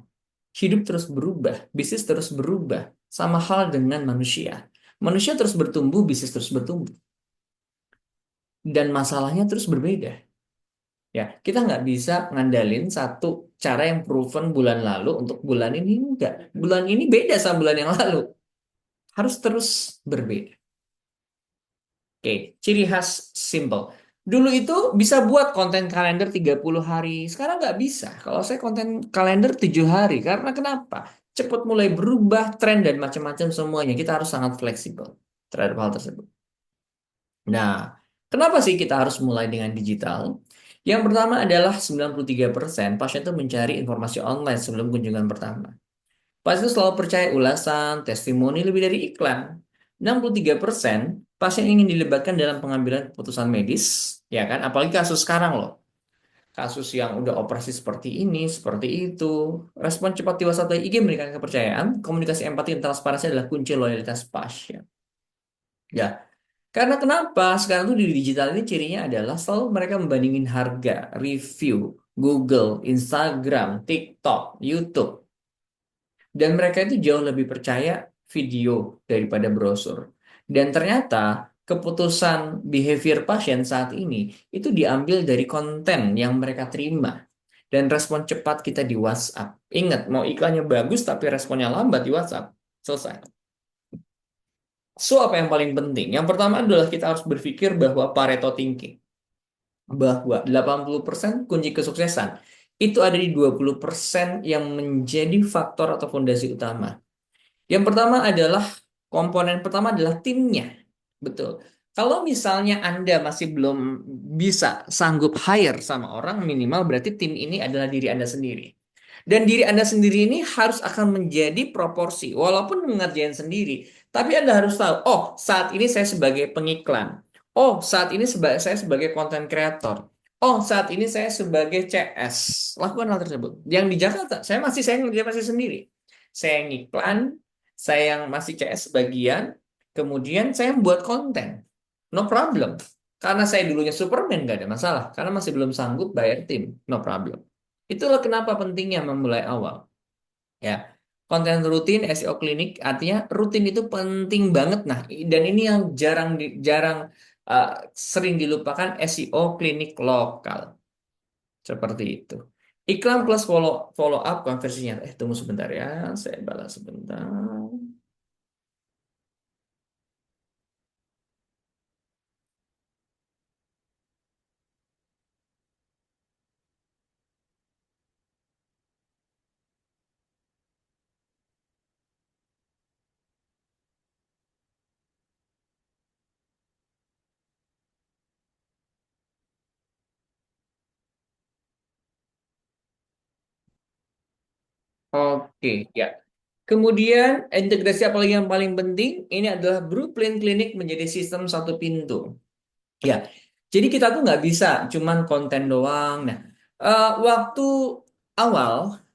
hidup terus berubah, bisnis terus berubah. Sama hal dengan manusia. Manusia terus bertumbuh, bisnis terus bertumbuh. Dan masalahnya terus berbeda. Ya, kita nggak bisa ngandalin satu cara yang proven bulan lalu untuk bulan ini. Enggak. Bulan ini beda sama bulan yang lalu. Harus terus berbeda. Oke, ciri khas simple. Dulu itu bisa buat konten kalender 30 hari. Sekarang nggak bisa. Kalau saya konten kalender 7 hari. Karena kenapa? Cepat mulai berubah, tren dan macam-macam semuanya. Kita harus sangat fleksibel terhadap hal tersebut. Nah, kenapa sih kita harus mulai dengan digital? Yang pertama adalah 93% pasien itu mencari informasi online sebelum kunjungan pertama. Pasien selalu percaya ulasan, testimoni lebih dari iklan. 63% pasien ingin dilibatkan dalam pengambilan keputusan medis, ya kan? Apalagi kasus sekarang loh. Kasus yang udah operasi seperti ini, seperti itu. Respon cepat di WhatsApp dan IG memberikan kepercayaan, komunikasi empati dan transparansi adalah kunci loyalitas pasien. Ya, Karena kenapa? Sekarang tuh di digital ini cirinya adalah selalu mereka membandingin harga, review, Google, Instagram, TikTok, YouTube. Dan mereka itu jauh lebih percaya video daripada brosur. Dan ternyata keputusan behavior pasien saat ini itu diambil dari konten yang mereka terima. Dan respon cepat kita di WhatsApp. Ingat, mau iklannya bagus tapi responnya lambat di WhatsApp. Selesai. So, apa yang paling penting? Yang pertama adalah kita harus berpikir bahwa Pareto thinking. Bahwa 80% kunci kesuksesan itu ada di 20% yang menjadi faktor atau fondasi utama. Yang pertama adalah komponen pertama adalah timnya. Betul. Kalau misalnya Anda masih belum bisa sanggup hire sama orang, minimal berarti tim ini adalah diri Anda sendiri. Dan diri Anda sendiri ini harus akan menjadi proporsi. Walaupun mengerjain sendiri, tapi Anda harus tahu, oh saat ini saya sebagai pengiklan. Oh saat ini saya sebagai content creator. Oh saat ini saya sebagai CS. Lakukan hal tersebut. Yang di Jakarta, saya ngerjain masih sendiri. Saya ngiklan, saya yang masih CS sebagian, kemudian saya membuat konten. No problem. Karena saya dulunya Superman, nggak ada masalah. Karena masih belum sanggup bayar tim. No problem. Itulah kenapa pentingnya memulai awal. Ya, konten rutin SEO klinik artinya rutin itu penting banget. Nah, dan ini yang jarang sering dilupakan SEO klinik lokal. Seperti itu. Iklan plus follow up konversinya. Tunggu sebentar ya, saya balas sebentar. Oke, ya. Kemudian integrasi apa lagi yang paling penting? Ini adalah blueprint klinik menjadi sistem satu pintu. Ya, jadi kita tuh nggak bisa cuman konten doang. Nah, waktu awal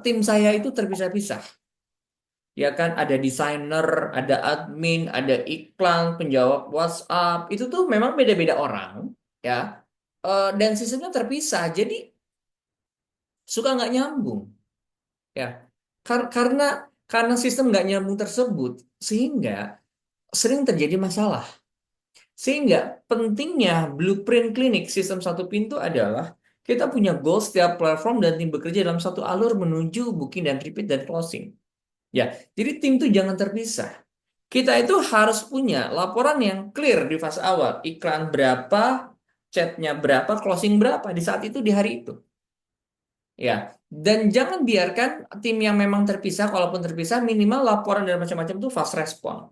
tim saya itu terpisah-pisah. Ya kan, ada desainer, ada admin, ada iklan, penjawab WhatsApp. Itu tuh memang beda-beda orang, ya. Dan sistemnya terpisah, jadi suka nggak nyambung. Ya, karena sistem nggak nyambung tersebut, sehingga sering terjadi masalah. Sehingga pentingnya blueprint klinik sistem satu pintu adalah kita punya goal setiap platform dan tim bekerja dalam satu alur menuju booking dan repeat dan closing. Ya, jadi tim itu jangan terpisah. Kita itu harus punya laporan yang clear di fase awal. Iklan berapa, chatnya berapa, closing berapa di saat itu di hari itu. Ya, dan jangan biarkan tim yang memang terpisah, kalaupun terpisah, minimal laporan dan macam-macam itu fast respon.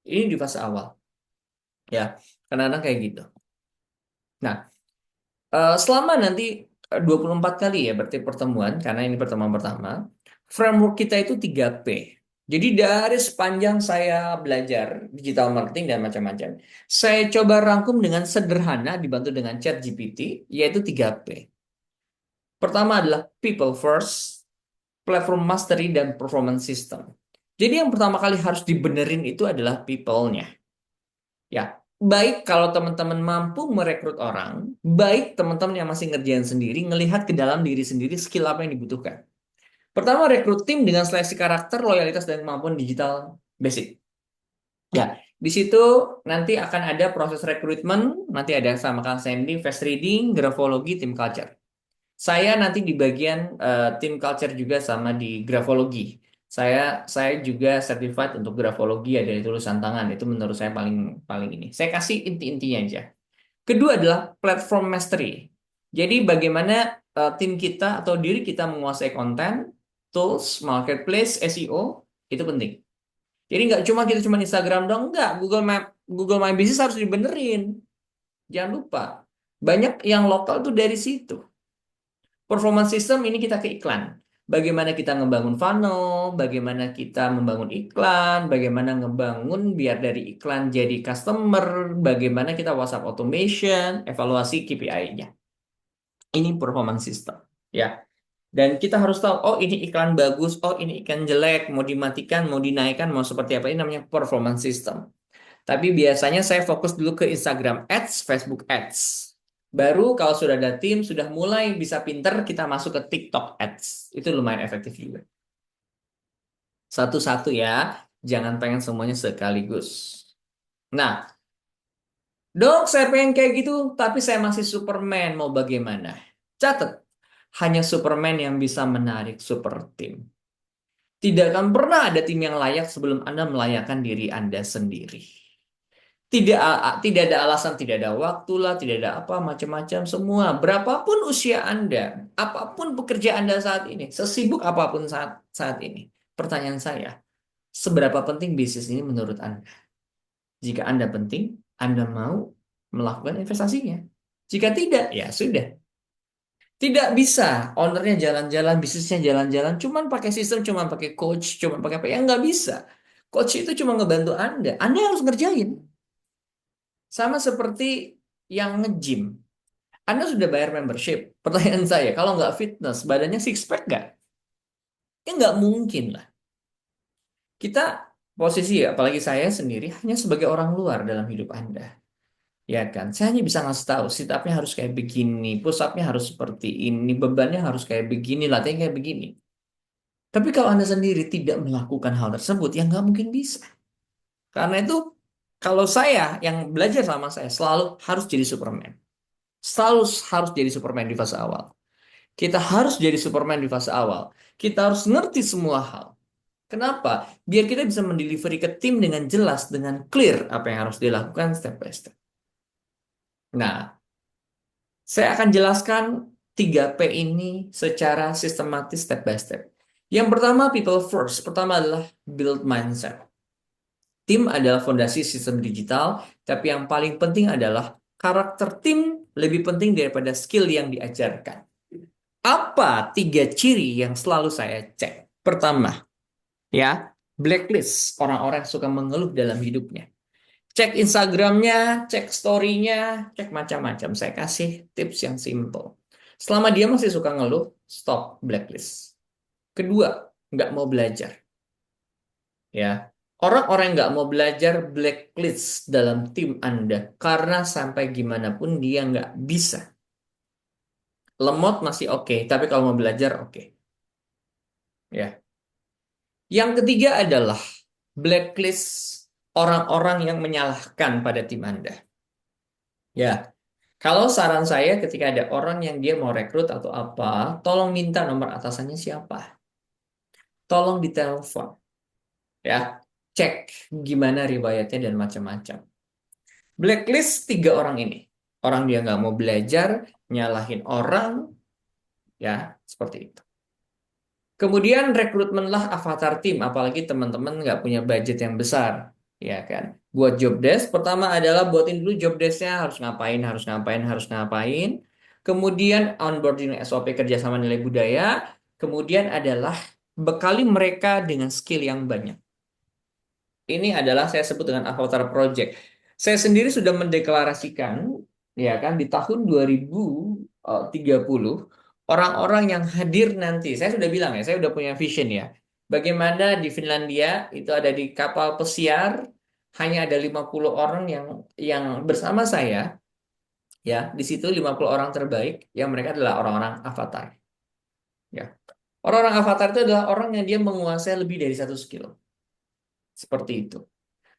Ini di fase awal. Ya, kadang-kadang kayak gitu. Nah, selama nanti 24 kali ya berarti pertemuan, karena ini pertemuan pertama, framework kita itu 3P. Jadi dari sepanjang saya belajar digital marketing dan macam-macam, saya coba rangkum dengan sederhana dibantu dengan ChatGPT, yaitu 3P. Pertama adalah people first, platform mastery, dan performance system. Jadi yang pertama kali harus dibenerin itu adalah people-nya. Ya, baik kalau teman-teman mampu merekrut orang, baik teman-teman yang masih ngerjain sendiri, ngelihat ke dalam diri sendiri skill apa yang dibutuhkan. Pertama, rekrut tim dengan seleksi karakter, loyalitas, dan kemampuan digital basic. Ya, di situ nanti akan ada proses rekrutmen, nanti ada sama Kang Sandy, fast reading, grafologi, tim culture. Saya nanti di bagian tim culture juga sama di grafologi. Saya juga certified untuk grafologi, ada tulisan tangan. Itu menurut saya paling ini. Saya kasih inti-intinya aja. Kedua adalah platform mastery. Jadi bagaimana tim kita atau diri kita menguasai konten, tools, marketplace, SEO, itu penting. Jadi nggak kita cuma Instagram dong, enggak. Google My Business harus dibenerin. Jangan lupa. Banyak yang lokal tuh dari situ. Performance system ini kita ke iklan. Bagaimana kita ngebangun funnel, bagaimana kita membangun iklan, bagaimana ngebangun biar dari iklan jadi customer, bagaimana kita WhatsApp automation, evaluasi KPI-nya. Ini performance system, ya. Dan kita harus tahu, oh ini iklan bagus, oh ini iklan jelek, mau dimatikan, mau dinaikkan, mau seperti apa. Ini namanya performance system. Tapi biasanya saya fokus dulu ke Instagram Ads, Facebook Ads. Baru kalau sudah ada tim, sudah mulai bisa pinter, kita masuk ke TikTok Ads. Itu lumayan efektif juga. Satu-satu ya, jangan pengen semuanya sekaligus. Nah, dok, saya pengen kayak gitu, tapi saya masih Superman, mau bagaimana? Catat, hanya Superman yang bisa menarik super tim. Tidak akan pernah ada tim yang layak sebelum Anda melayakkan diri Anda sendiri. Tidak ada alasan, tidak ada waktu lah, tidak ada apa, macam-macam semua. Berapapun usia Anda, apapun pekerjaan Anda saat ini, sesibuk apapun saat ini. Pertanyaan saya, seberapa penting bisnis ini menurut Anda? Jika Anda penting, Anda mau melakukan investasinya. Jika tidak, ya sudah. Tidak bisa ownernya jalan-jalan, bisnisnya jalan-jalan, cuman pakai sistem, cuman pakai coach, cuman pakai apa, ya nggak bisa. Coach itu cuma ngebantu Anda. Anda harus ngerjain. Sama seperti yang nge-gym. Anda sudah bayar membership. Pertanyaan saya, kalau nggak fitness, badannya six pack nggak? Ya nggak mungkin lah. Kita posisi, apalagi saya sendiri, hanya sebagai orang luar dalam hidup Anda. Ya kan, saya hanya bisa ngasih tahu, sit up-nya harus kayak begini, push up-nya harus seperti ini, bebannya harus kayak begini, latihannya kayak begini. Tapi kalau Anda sendiri tidak melakukan hal tersebut, ya nggak mungkin bisa. Karena itu, kalau saya yang belajar sama saya, selalu harus jadi Superman. Selalu harus jadi Superman di fase awal. Kita harus jadi Superman di fase awal. Kita harus ngerti semua hal. Kenapa? Biar kita bisa mendelivery ke tim dengan jelas, dengan clear apa yang harus dilakukan step by step. Nah, saya akan jelaskan 3P ini secara sistematis step by step. Yang pertama, people first. Pertama adalah build mindset. Tim adalah fondasi sistem digital, tapi yang paling penting adalah karakter tim lebih penting daripada skill yang diajarkan. Apa 3 ciri yang selalu saya cek? Pertama, ya, blacklist orang-orang yang suka mengeluh dalam hidupnya. Cek Instagramnya, cek story-nya, cek macam-macam. Saya kasih tips yang simple. Selama dia masih suka ngeluh, stop blacklist. Kedua, nggak mau belajar. Ya, orang-orang yang nggak mau belajar blacklist dalam tim Anda karena sampai gimana pun dia nggak bisa. Lemot masih oke, tapi kalau mau belajar oke. Ya. Yang ketiga adalah blacklist orang-orang yang menyalahkan pada tim Anda. Ya, kalau saran saya ketika ada orang yang dia mau rekrut atau apa, tolong minta nomor atasannya siapa. Tolong ditelepon. Ya, cek gimana riwayatnya dan macam-macam. Blacklist 3 orang ini. Orang dia nggak mau belajar, nyalahin orang, ya seperti itu. Kemudian rekrutmenlah avatar tim, apalagi teman-teman nggak punya budget yang besar, ya kan? Buat job desk, pertama adalah buatin dulu job desk-nya harus ngapain, harus ngapain, harus ngapain. Kemudian onboarding SOP kerjasama nilai budaya. Kemudian adalah bekali mereka dengan skill yang banyak. Ini adalah saya sebut dengan avatar project. Saya sendiri sudah mendeklarasikan, ya kan, di tahun 2030. Orang-orang yang hadir nanti, saya sudah bilang ya, saya sudah punya vision ya. Bagaimana di Finlandia itu ada di kapal pesiar, hanya ada 50 orang yang bersama saya, ya, di situ 50 orang terbaik, yang mereka adalah orang-orang avatar. Ya. Orang-orang avatar itu adalah orang yang dia menguasai lebih dari satu skill. Seperti itu.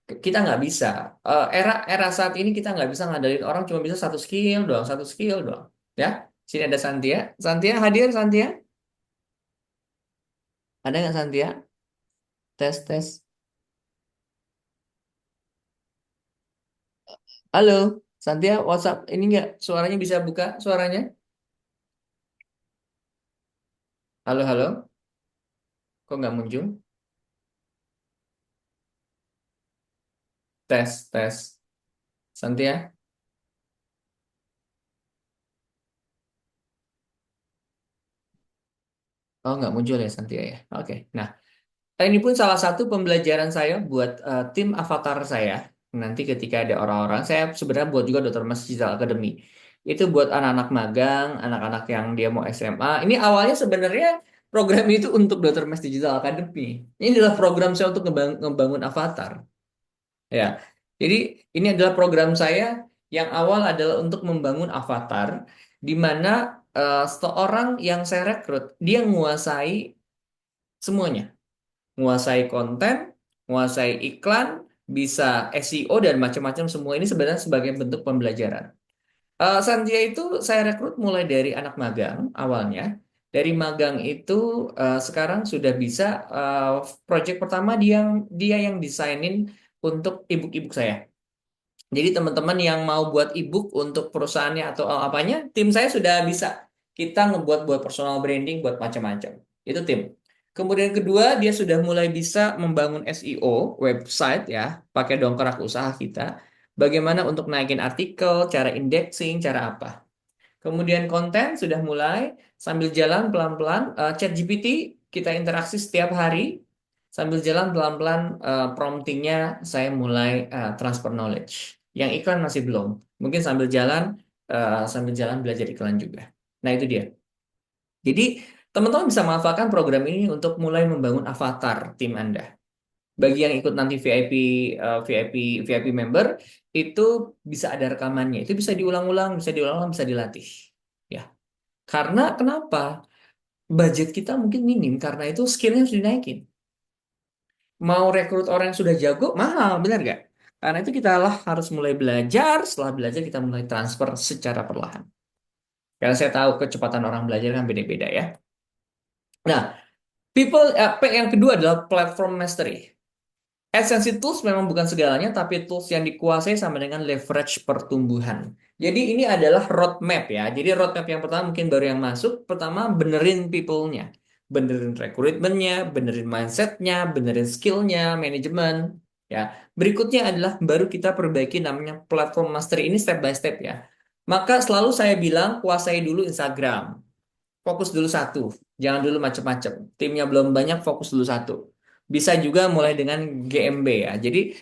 Kita nggak bisa. Era saat ini kita nggak bisa ngandelin orang cuma bisa satu skill doang. Ya. Sini ada Santia. Santia hadir, Santia? Ada nggak Santia? Tes, tes. Halo, Santia, WhatsApp. Ini nggak? Suaranya bisa buka suaranya? Halo, halo. Kok nggak muncul? Tes, tes. Santia? Oh, nggak muncul ya Santia ya? Oke. Nah, ini pun salah satu pembelajaran saya buat tim avatar saya. Nanti ketika ada orang-orang, saya sebenarnya buat juga Dr. Mas Digital Academy. Itu buat anak-anak magang, anak-anak yang dia mau SMA. Ini awalnya sebenarnya program itu untuk Dr. Mas Digital Academy. Ini adalah program saya untuk ngebangun avatar. Ya, Jadi ini adalah program saya yang awal adalah untuk membangun avatar, di mana seorang yang saya rekrut, dia menguasai semuanya. Menguasai konten, menguasai iklan, bisa SEO dan macam-macam semua ini sebenarnya sebagai bentuk pembelajaran. Santia itu saya rekrut mulai dari anak magang awalnya. Dari magang itu sekarang sudah bisa project pertama dia yang desainin untuk ebook-ebook saya. Jadi teman-teman yang mau buat ebook untuk perusahaannya atau apanya, tim saya sudah bisa. Kita buat personal branding, buat macam-macam. Itu tim. Kemudian kedua, dia sudah mulai bisa membangun SEO, website ya, pakai dongkrak usaha kita. Bagaimana untuk naikin artikel, cara indexing, cara apa. Kemudian konten sudah mulai, sambil jalan pelan-pelan, ChatGPT kita interaksi setiap hari. Sambil jalan pelan-pelan promptingnya saya mulai transfer knowledge. Yang iklan masih belum. Mungkin sambil jalan belajar iklan juga. Nah, itu dia. Jadi, teman-teman bisa manfaatkan program ini untuk mulai membangun avatar tim Anda. Bagi yang ikut nanti VIP member, itu bisa ada rekamannya. Itu bisa diulang-ulang, bisa dilatih. Ya. Karena kenapa? Budget kita mungkin minim, karena itu skillnya harus dinaikin. Mau rekrut orang yang sudah jago, mahal, benar nggak? Karena itu kita lah harus mulai belajar, setelah belajar kita mulai transfer secara perlahan. Karena saya tahu kecepatan orang belajar kan beda-beda ya. Nah, P yang kedua adalah platform mastery. Esensi tools memang bukan segalanya, tapi tools yang dikuasai sama dengan leverage pertumbuhan. Jadi ini adalah roadmap ya. Jadi roadmap yang pertama mungkin baru yang masuk. Pertama, benerin people-nya. Benerin rekrutmennya, benerin mindset-nya, benerin skill-nya, manajemen. Ya. Berikutnya adalah baru kita perbaiki namanya platform mastery. Ini step by step ya. Maka selalu saya bilang kuasai dulu Instagram. Fokus dulu satu. Jangan dulu macam-macam. Timnya belum banyak, fokus dulu satu. Bisa juga mulai dengan GMB ya. Jadi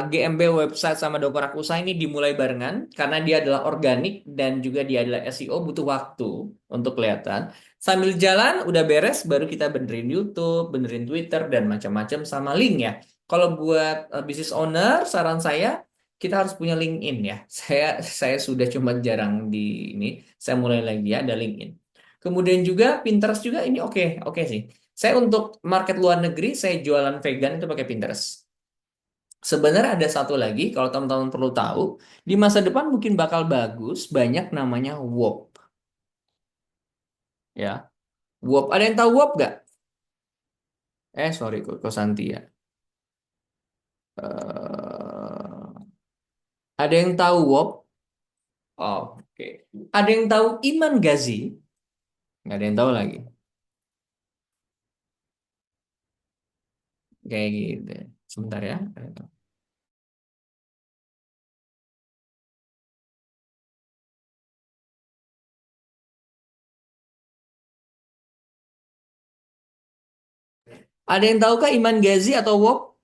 GMB website sama dongkrak usaha ini dimulai barengan karena dia adalah organik dan juga dia adalah SEO, butuh waktu untuk kelihatan. Sambil jalan udah beres baru kita benerin YouTube, benerin Twitter dan macam-macam sama link ya. Kalau buat business owner saran saya kita harus punya LinkedIn ya. Saya sudah cuma jarang di ini, saya mulai lagi ya ada LinkedIn. Kemudian juga Pinterest juga ini oke sih. Saya untuk market luar negeri, saya jualan vegan itu pakai Pinterest. Sebenarnya ada satu lagi, kalau teman-teman perlu tahu, di masa depan mungkin bakal bagus, banyak namanya WOP. Ya, WOP. Ada yang tahu WOP nggak? Sorry, kok Santi ya. Ada yang tahu WOP? Oke. Ada yang tahu Iman Ghazi? Nggak ada yang tahu lagi. Kayak gitu. Sebentar ya. Ada yang tahu kah Iman Ghazi atau WOP?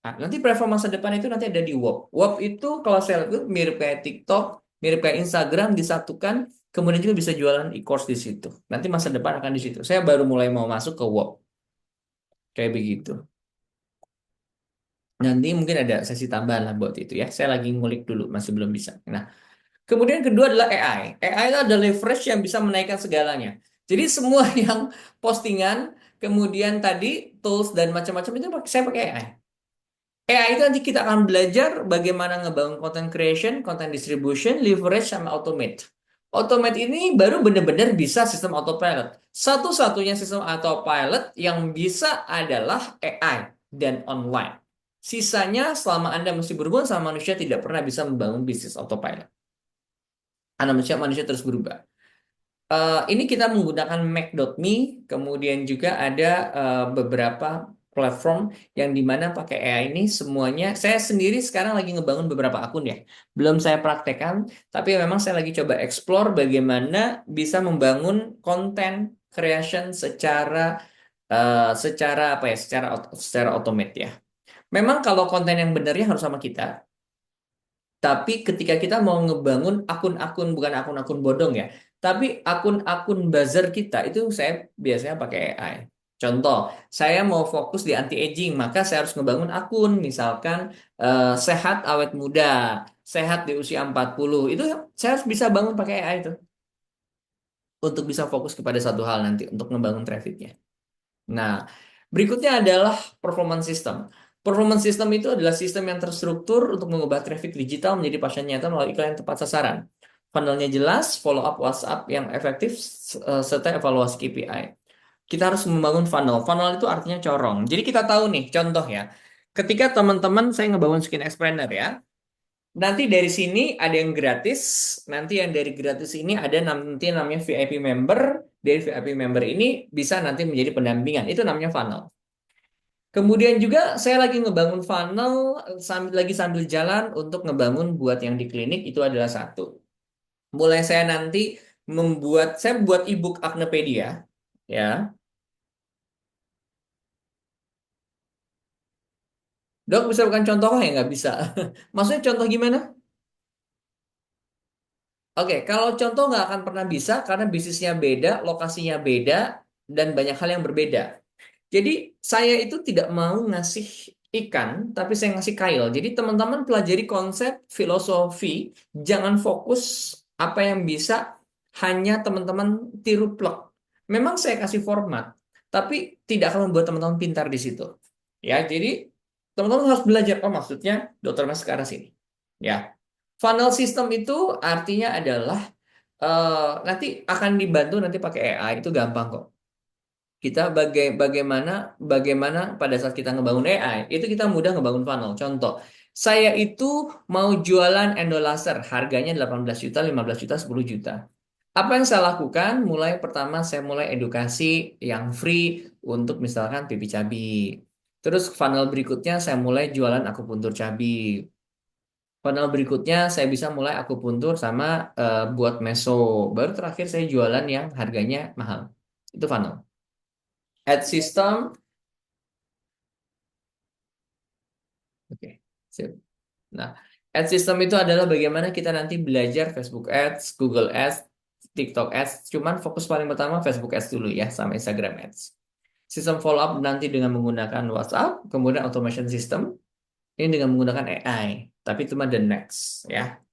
Nah, nanti platform masa depan itu nanti ada di WOP. WOP itu kalau saya lihat mirip kayak TikTok, mirip kayak Instagram disatukan, kemudian juga bisa jualan e-course di situ. Nanti masa depan akan di situ. Saya baru mulai mau masuk ke WOP. Kayak begitu. Nanti mungkin ada sesi tambahan lah buat itu ya. Saya lagi ngulik dulu, masih belum bisa. Nah, kemudian kedua adalah AI. AI itu ada leverage yang bisa menaikkan segalanya. Jadi semua yang postingan, kemudian tadi tools dan macam-macam itu saya pakai AI. AI itu nanti kita akan belajar bagaimana ngebangun content creation, content distribution, leverage, sama automate. Automate ini baru benar-benar bisa sistem autopilot. Satu-satunya sistem autopilot yang bisa adalah AI dan online. Sisanya selama Anda masih berhubungan sama manusia tidak pernah bisa membangun bisnis autopilot. Karena manusia terus berubah. Ini kita menggunakan Mac.me, kemudian juga ada beberapa platform yang dimana pakai AI ini semuanya. Saya sendiri sekarang lagi ngebangun beberapa akun ya, belum saya praktekkan, tapi memang saya lagi coba explore bagaimana bisa membangun konten creation secara apa ya, secara automate ya. Memang kalau konten yang benarnya harus sama kita. Tapi ketika kita mau ngebangun akun-akun, bukan akun-akun bodong ya, tapi akun-akun buzzer kita, itu saya biasanya pakai AI. Contoh, saya mau fokus di anti-aging, maka saya harus ngebangun akun, misalkan sehat awet muda, sehat di usia 40. Itu saya harus bisa bangun pakai AI itu untuk bisa fokus kepada satu hal nanti untuk ngebangun trafficnya. Nah, berikutnya adalah performance system. Performance system itu adalah sistem yang terstruktur untuk mengubah traffic digital menjadi pasien nyata melalui iklan yang tepat sasaran. Funnelnya jelas, follow up WhatsApp yang efektif, serta evaluasi KPI. Kita harus membangun funnel. Funnel itu artinya corong. Jadi kita tahu nih, contoh ya. Ketika teman-teman saya ngebangun Skin Explainer ya, nanti dari sini ada yang gratis, nanti yang dari gratis ini ada nanti namanya VIP member, dari VIP member ini bisa nanti menjadi pendampingan, itu namanya funnel. Kemudian juga saya lagi ngebangun funnel, sambil jalan untuk ngebangun buat yang di klinik, itu adalah satu. Mulai saya nanti saya buat ebook Aknepedia, ya. Dok, bisa bukan contoh ya? Nggak bisa. Maksudnya contoh gimana? Oke, kalau contoh nggak akan pernah bisa karena bisnisnya beda, lokasinya beda, dan banyak hal yang berbeda. Jadi saya itu tidak mau ngasih ikan, tapi saya ngasih kail. Jadi teman-teman pelajari konsep filosofi, jangan fokus apa yang bisa hanya teman-teman tiru plek. Memang saya kasih format, tapi tidak akan membuat teman-teman pintar di situ. Ya, jadi teman-teman harus belajar. Oh, maksudnya dokter Mas ke arah sini. Ya, funnel system itu artinya adalah nanti akan dibantu nanti pakai AI, itu gampang kok. Kita bagaimana pada saat kita ngebangun AI, itu kita mudah ngebangun funnel. Contoh, saya itu mau jualan endolaser, harganya 18 juta, 15 juta, 10 juta. Apa yang saya lakukan? Pertama saya mulai edukasi yang free untuk misalkan pipi cabi. Terus funnel berikutnya saya mulai jualan akupuntur cabi. Funnel berikutnya saya bisa mulai akupuntur sama buat meso. Baru terakhir saya jualan yang harganya mahal. Itu funnel. Ad system. Oke, sip. Nah, ad system itu adalah bagaimana kita nanti belajar Facebook Ads, Google Ads, TikTok Ads. Cuman fokus paling pertama Facebook Ads dulu ya, sama Instagram Ads. Sistem follow up nanti dengan menggunakan WhatsApp, kemudian automation system ini dengan menggunakan AI. Tapi itu mah the next ya.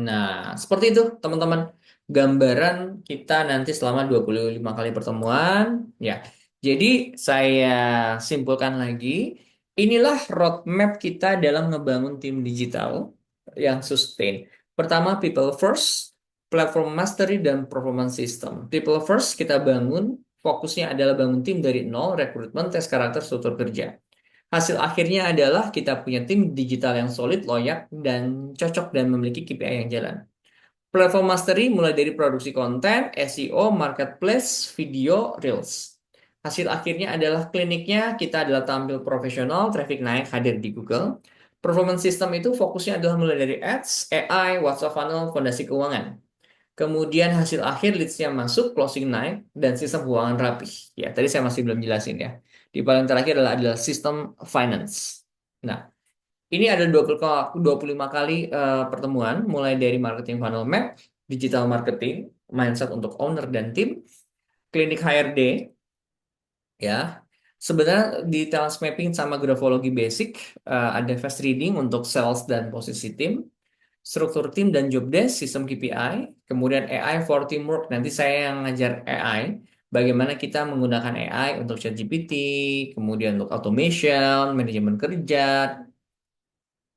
Nah, seperti itu teman-teman. Gambaran kita nanti selama 25 kali pertemuan. Ya, jadi saya simpulkan lagi. Inilah roadmap kita dalam ngebangun tim digital yang sustain. Pertama, people first, platform mastery, dan performance system. People first kita bangun, fokusnya adalah bangun tim dari nol, rekrutmen, tes karakter, struktur kerja. Hasil akhirnya adalah kita punya tim digital yang solid, loyak, dan cocok dan memiliki KPI yang jalan. Platform mastery mulai dari produksi konten, SEO, marketplace, video, reels. Hasil akhirnya adalah kliniknya kita adalah tampil profesional, traffic naik, hadir di Google. Performance system itu fokusnya adalah mulai dari ads, AI, WhatsApp funnel, fondasi keuangan. Kemudian hasil akhir leads-nya masuk, closing naik, dan sistem keuangan rapih. Ya, tadi saya masih belum jelasin ya. Di paling terakhir adalah sistem finance. Nah, ini ada 25 kali pertemuan, mulai dari marketing funnel map, digital marketing, mindset untuk owner dan tim, klinik HRD, ya. Sebenarnya di talent mapping sama grafologi basic, ada fast reading untuk sales dan posisi tim, struktur tim dan job desk, sistem KPI, kemudian AI for teamwork. Nanti saya yang ngajar AI, bagaimana kita menggunakan AI untuk ChatGPT, kemudian untuk automation, manajemen kerja.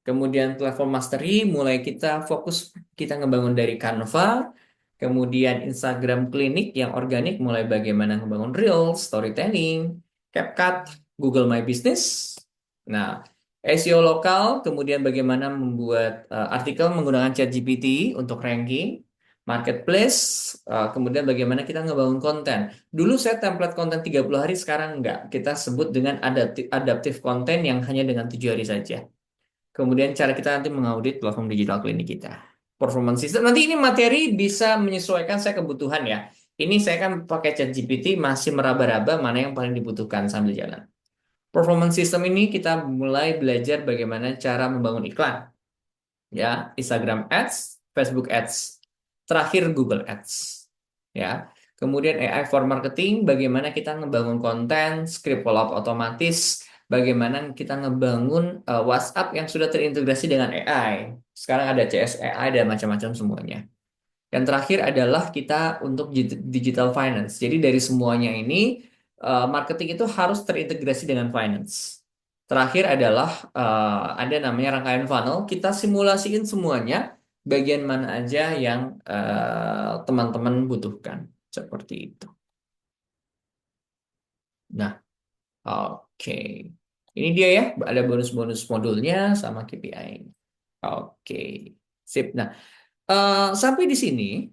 Kemudian platform mastery, mulai kita fokus kita ngebangun dari Canva, kemudian Instagram klinik yang organik, mulai bagaimana ngebangun Reels, storytelling, CapCut, Google My Business. Nah, SEO lokal, kemudian bagaimana membuat artikel menggunakan ChatGPT untuk ranking, marketplace, kemudian bagaimana kita ngebangun konten. Dulu saya template konten 30 hari, sekarang enggak. Kita sebut dengan adaptif konten yang hanya dengan 7 hari saja. Kemudian cara kita nanti mengaudit platform digital klinik kita. Performance system. Nanti ini materi bisa menyesuaikan saya kebutuhan ya. Ini saya kan pakai ChatGPT masih meraba-raba mana yang paling dibutuhkan sambil jalan. Performance system ini kita mulai belajar bagaimana cara membangun iklan. Ya, Instagram Ads, Facebook Ads, terakhir Google Ads. Ya. Kemudian AI for marketing, bagaimana kita ngebangun konten, script follow-up otomatis, bagaimana kita ngebangun WhatsApp yang sudah terintegrasi dengan AI. Sekarang ada CS AI dan macam-macam semuanya. Yang terakhir adalah kita untuk digital finance. Jadi dari semuanya ini, marketing itu harus terintegrasi dengan finance. Terakhir adalah ada namanya rangkaian funnel. Kita simulasiin semuanya, bagian mana aja yang teman-teman butuhkan. Seperti itu. Nah, oke. Ini dia ya, ada bonus-bonus modulnya sama KPI. Oke, sip. Nah, sampai di sini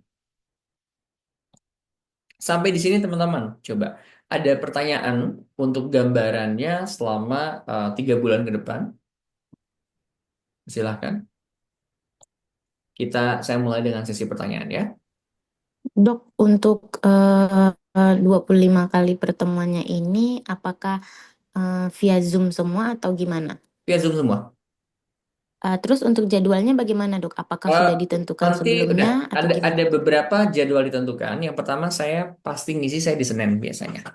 teman-teman, coba ada pertanyaan untuk gambarannya selama 3 bulan ke depan. Silahkan. Saya mulai dengan sesi pertanyaan ya. Dok, untuk 25 kali pertemuannya ini, apakah via Zoom semua atau gimana? Via Zoom semua. Terus untuk jadwalnya bagaimana, Dok? Apakah sudah ditentukan Nanti sebelumnya udah atau gimana? ada beberapa jadwal ditentukan. Yang pertama saya pasti ngisi saya di Senin biasanya.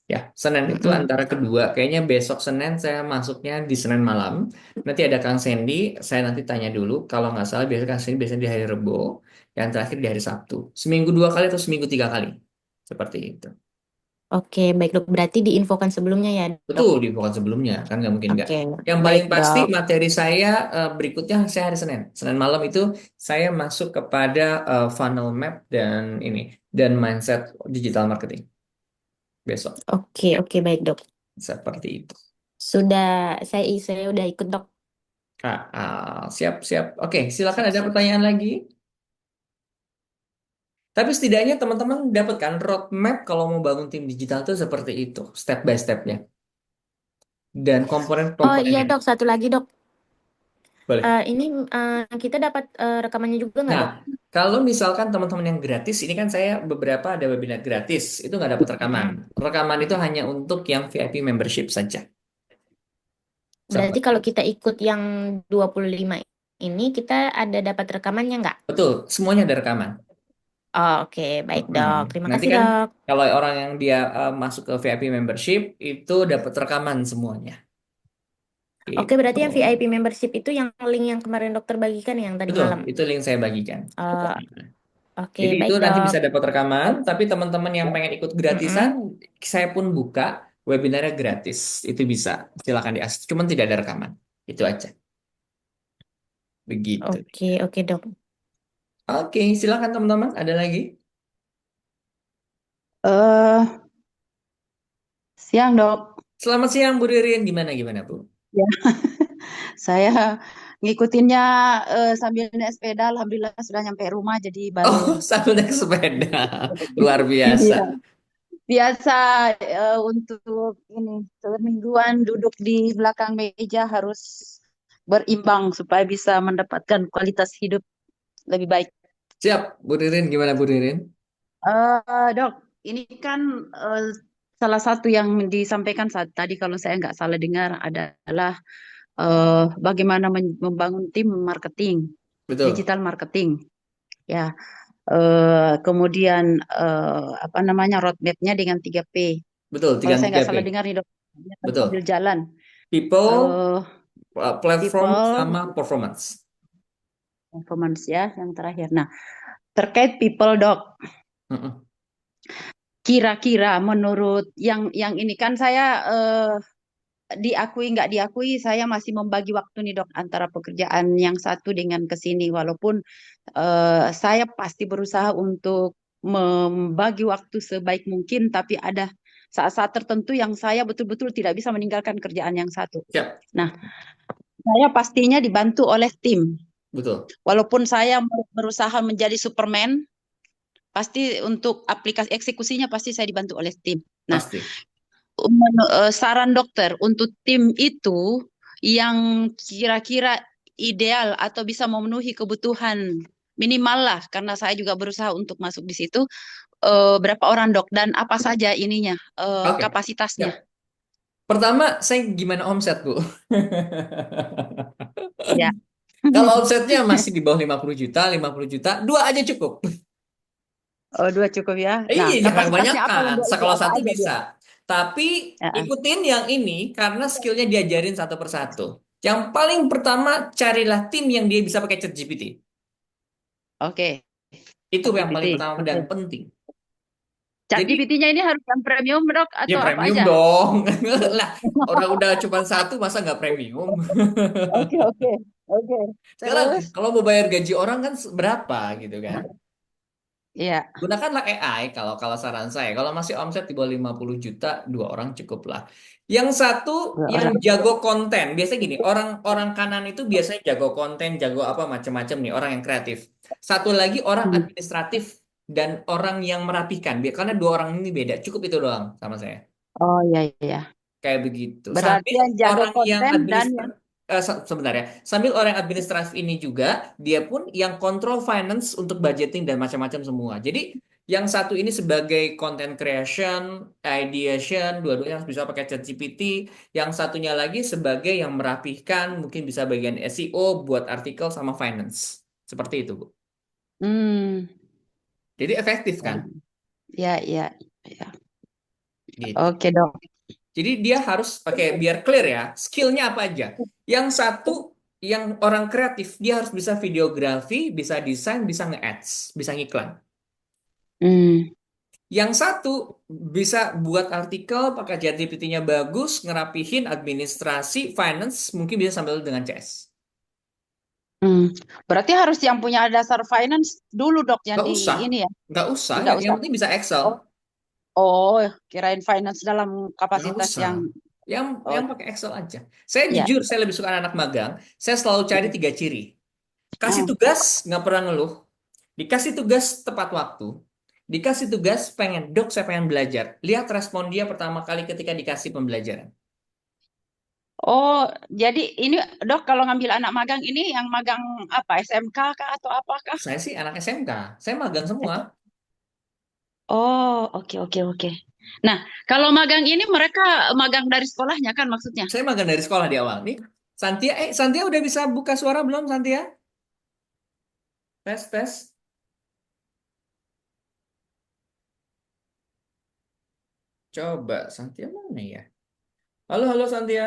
Ya, Senin itu antara kedua. Kayaknya besok Senin saya masuknya di Senin malam. Nanti ada Kang Sandy, saya nanti tanya dulu. Kalau nggak salah biasanya Kang Sandy biasanya di hari Rebo, yang terakhir di hari Sabtu. Seminggu 2 kali atau seminggu 3 kali. Seperti itu. Oke, baik Dok. Berarti diinfokan sebelumnya ya, Dok? Betul, di bukan sebelumnya. Kan nggak mungkin nggak. Oke, Yang paling baik, pasti Dok. materi saya berikutnya saya hari Senin. Senin malam itu saya masuk kepada funnel map dan mindset digital marketing. Besok. Oke, baik, Dok. Seperti itu. Saya udah ikut, Dok. Siap. Oke, silakan ada pertanyaan lagi. Tapi setidaknya teman-teman dapat kan roadmap kalau mau bangun tim digital itu seperti itu, step by stepnya. Dan Oh komponennya. iya, Dok, satu lagi, Dok. Boleh. Ini kita dapat rekamannya juga nggak, Dok? Nah, kalau misalkan teman-teman yang gratis, ini kan saya beberapa ada webinar gratis, itu nggak dapat rekaman. Rekaman itu hanya untuk yang VIP membership saja. Berarti kalau kita ikut yang 25 ini, kita ada dapat rekamannya nggak? Betul, semuanya ada rekaman. Oh, oke, baik, Dok. Terima Nanti kasih, kan Dok. kalau orang yang dia masuk ke VIP membership, itu dapat rekaman semuanya. Oke, berarti yang Gitu. VIP membership itu yang link yang kemarin dokter bagikan yang tadi Betul, malam. itu link saya bagikan. Oke, Jadi baik, itu nanti Dok. bisa dapat rekaman, tapi teman-teman yang pengen ikut gratisan, saya pun buka webinarnya gratis. Itu bisa, silakan diakses. Cuman tidak ada rekaman. Itu aja. Begitu. Oke, Dok. Oke, silakan teman-teman. Ada lagi? Siang, Dok. Selamat siang, Bu Ririn. Gimana, Bu? Ya, saya ngikutinnya sambil naik sepeda. Alhamdulillah sudah nyampe rumah, jadi baru. Sambil naik sepeda. Luar Iya. biasa. Biasa untuk ini semingguan duduk di belakang meja harus berimbang supaya bisa mendapatkan kualitas hidup lebih baik. Siap, Bu Ririn. Gimana, Bu Ririn? Dok, ini kan salah satu yang disampaikan saat tadi kalau saya nggak salah dengar adalah bagaimana membangun tim marketing, Betul. digital marketing. Ya, kemudian apa namanya roadmap-nya dengan 3P. Betul, Kalau saya nggak 3P. salah dengar nih, Dok, Betul. sambil jalan. People, platform, people, sama performance. Performance ya, yang terakhir. Nah, terkait people, Dok. Kira-kira menurut yang ini kan saya diakui nggak diakui, saya masih membagi waktu nih, Dok, antara pekerjaan yang satu dengan kesini. Walaupun saya pasti berusaha untuk membagi waktu sebaik mungkin, tapi ada saat-saat tertentu yang saya betul-betul tidak bisa meninggalkan kerjaan yang satu. Siap. Nah, saya pastinya dibantu oleh tim. Betul. Walaupun saya berusaha menjadi Superman, pasti untuk aplikasi eksekusinya pasti saya dibantu oleh tim. Nah, Pasti. Saran dokter untuk tim itu yang kira-kira ideal atau bisa memenuhi kebutuhan minimal lah, karena saya juga berusaha untuk masuk di situ. Berapa orang, Dok, dan apa saja ininya kapasitasnya? Ya. Pertama, saya gimana omset, Bu? Ya. Kalau omsetnya masih di bawah 50 juta, 2 aja cukup. Oh, 2 cukup ya. Nah, Iya, jangan kapasitasnya apa kebanyakan. untuk itu? Kalau Apa satu aja dia? bisa. Tapi Ya, ikutin yang ini karena skillnya diajarin satu persatu. Yang paling pertama, carilah tim yang dia bisa pakai ChatGPT. oke. Itu yang ChatGPT. paling pertama Oke. dan penting. Jadi, ChatGPT-nya ini harus yang premium, Dok, ya atau apa premium aja? dong. Lah, orang udah cuma satu, masa nggak premium? Oke, oke. Oke. Sekarang, Terus? kalau mau bayar gaji orang kan berapa gitu kan? Iya. Gunakanlah AI kalau kalau saran saya. Kalau masih omset di bawah 50 juta, dua orang cukup lah. Yang satu 2 yang orang. jago konten. Biasanya gini, orang kanan itu biasanya jago konten, jago apa macam-macam nih, orang yang kreatif. Satu lagi orang Hmm. administratif dan orang yang merapikan. Karena dua orang ini beda. Cukup itu doang sama saya. Oh, iya, iya. Kayak begitu. Berarti Sambil yang jago orang yang konten dan yang administratif sebentar ya. Sambil orang yang administratif ini juga dia pun yang kontrol finance untuk budgeting dan macam-macam semua. Jadi yang satu ini sebagai content creation, ideation, dua-duanya harus bisa pakai ChatGPT. Yang satunya lagi sebagai yang merapihkan, mungkin bisa bagian SEO, buat artikel sama finance. Seperti itu, Bu. hmm. Jadi efektif kan? Ya, ya, ya. Gitu. Oke, Dok. Jadi dia harus pakai biar clear ya, skillnya apa aja. Yang satu yang orang kreatif dia harus bisa videografi, bisa desain, bisa nge-ads, bisa ngiklan. Hmm. Yang satu bisa buat artikel, pakai ChatGPT-nya bagus, ngerapihin administrasi, finance, mungkin bisa sambil dengan CS. Hmm. Berarti harus yang punya dasar finance dulu, Dok, yang Nggak di usah, ini ya. nggak usah. Tidak Yang usah. penting bisa Excel. Oh, oh, kirain finance dalam Nggak kapasitas usah. yang Yang oh, pakai Excel aja. Saya ya. jujur, saya lebih suka anak magang. Saya selalu cari 3 ciri. Kasih Ah. tugas, nggak pernah ngeluh. Dikasih tugas tepat waktu. Dikasih tugas pengen, dok saya pengen belajar. Lihat respon dia pertama kali ketika dikasih pembelajaran. Oh, jadi ini, Dok, kalau ngambil anak magang ini yang magang apa? SMK kah atau apakah? Saya sih anak SMK. Saya magang semua. Oh, oke, oke, oke. Nah, kalau magang ini mereka magang dari sekolahnya kan maksudnya? Saya magang dari sekolah di awal. Nih, Santia udah bisa buka suara belum, Santia? Tes, tes. Coba, Santia mana ya? Halo, halo Santia.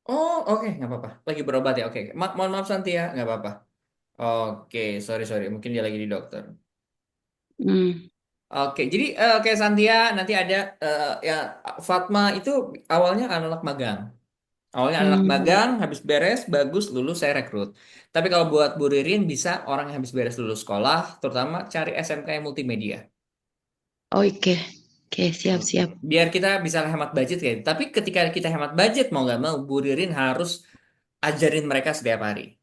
Oh, oke, nggak apa-apa. Lagi berobat ya, oke. Mohon maaf Santia, nggak apa-apa. Oke, sorry. Mungkin dia lagi di dokter. Hmm. Oke, jadi oke Santia, nanti ada ya Fatma itu awalnya anak magang. Awalnya anak Hmm. magang, habis beres, bagus, lulus, saya rekrut. Tapi kalau buat Bu Ririn bisa orang yang habis beres lulus sekolah, terutama cari SMK yang multimedia. Oke, oke, siap, siap. Biar kita bisa hemat budget ya. Tapi ketika kita hemat budget, mau nggak mau, Bu Ririn harus ajarin mereka setiap hari.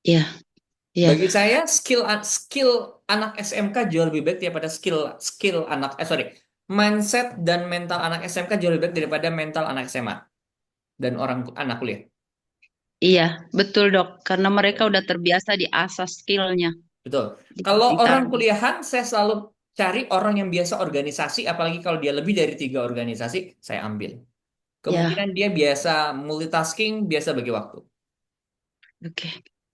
Iya, iya. Bagi saya, skill anak SMK jauh lebih baik daripada skill anak, mindset dan mental anak SMK jauh lebih baik daripada mental anak SMA dan anak kuliah. Iya, betul, Dok. Karena mereka udah terbiasa di asas skillnya Betul. di Kalau orang ditaruh. kuliahan, saya selalu cari orang yang biasa organisasi, apalagi kalau dia lebih dari 3 organisasi, saya ambil. Ya, Kemungkinan dia biasa multitasking, biasa bagi waktu. oke.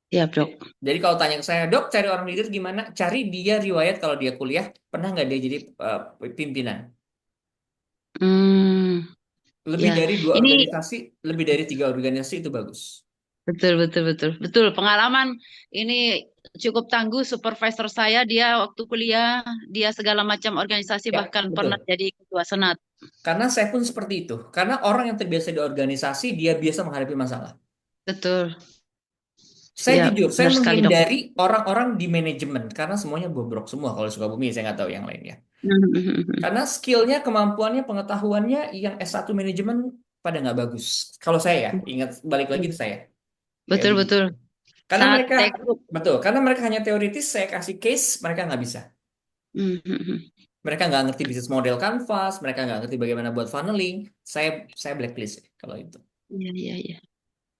Siap, Dok. Jadi kalau tanya ke saya, dok, cari orang leader gimana? Cari dia riwayat kalau dia kuliah, pernah nggak dia jadi pimpinan? Hmm, Lebih ya. dari 2 organisasi, Ini lebih dari 3 organisasi itu bagus. betul, betul, betul. Betul, pengalaman ini cukup tangguh. Supervisor saya, dia waktu kuliah, dia segala macam organisasi, Ya, bahkan pernah betul. jadi ketua senat. Karena saya pun seperti itu. Karena orang yang terbiasa di organisasi, dia biasa menghadapi masalah. Betul, Saya siap. jujur, saya Benar sekali, Dok. menghindari orang-orang di manajemen. Karena semuanya bobrok semua kalau di Sukabumi, saya nggak tahu yang lainnya. Karena skillnya, kemampuannya, pengetahuannya yang S1 manajemen pada nggak bagus. Kalau saya ya, ingat balik lagi ke saya. Kayak Betul, begitu. betul. Karena Sangat mereka, tekuk. betul, karena mereka hanya teoritis, saya kasih case, mereka nggak bisa. Mereka nggak ngerti bisnis model Canvas, mereka nggak ngerti bagaimana buat funneling. Saya blacklist kalau itu. Iya, iya, iya.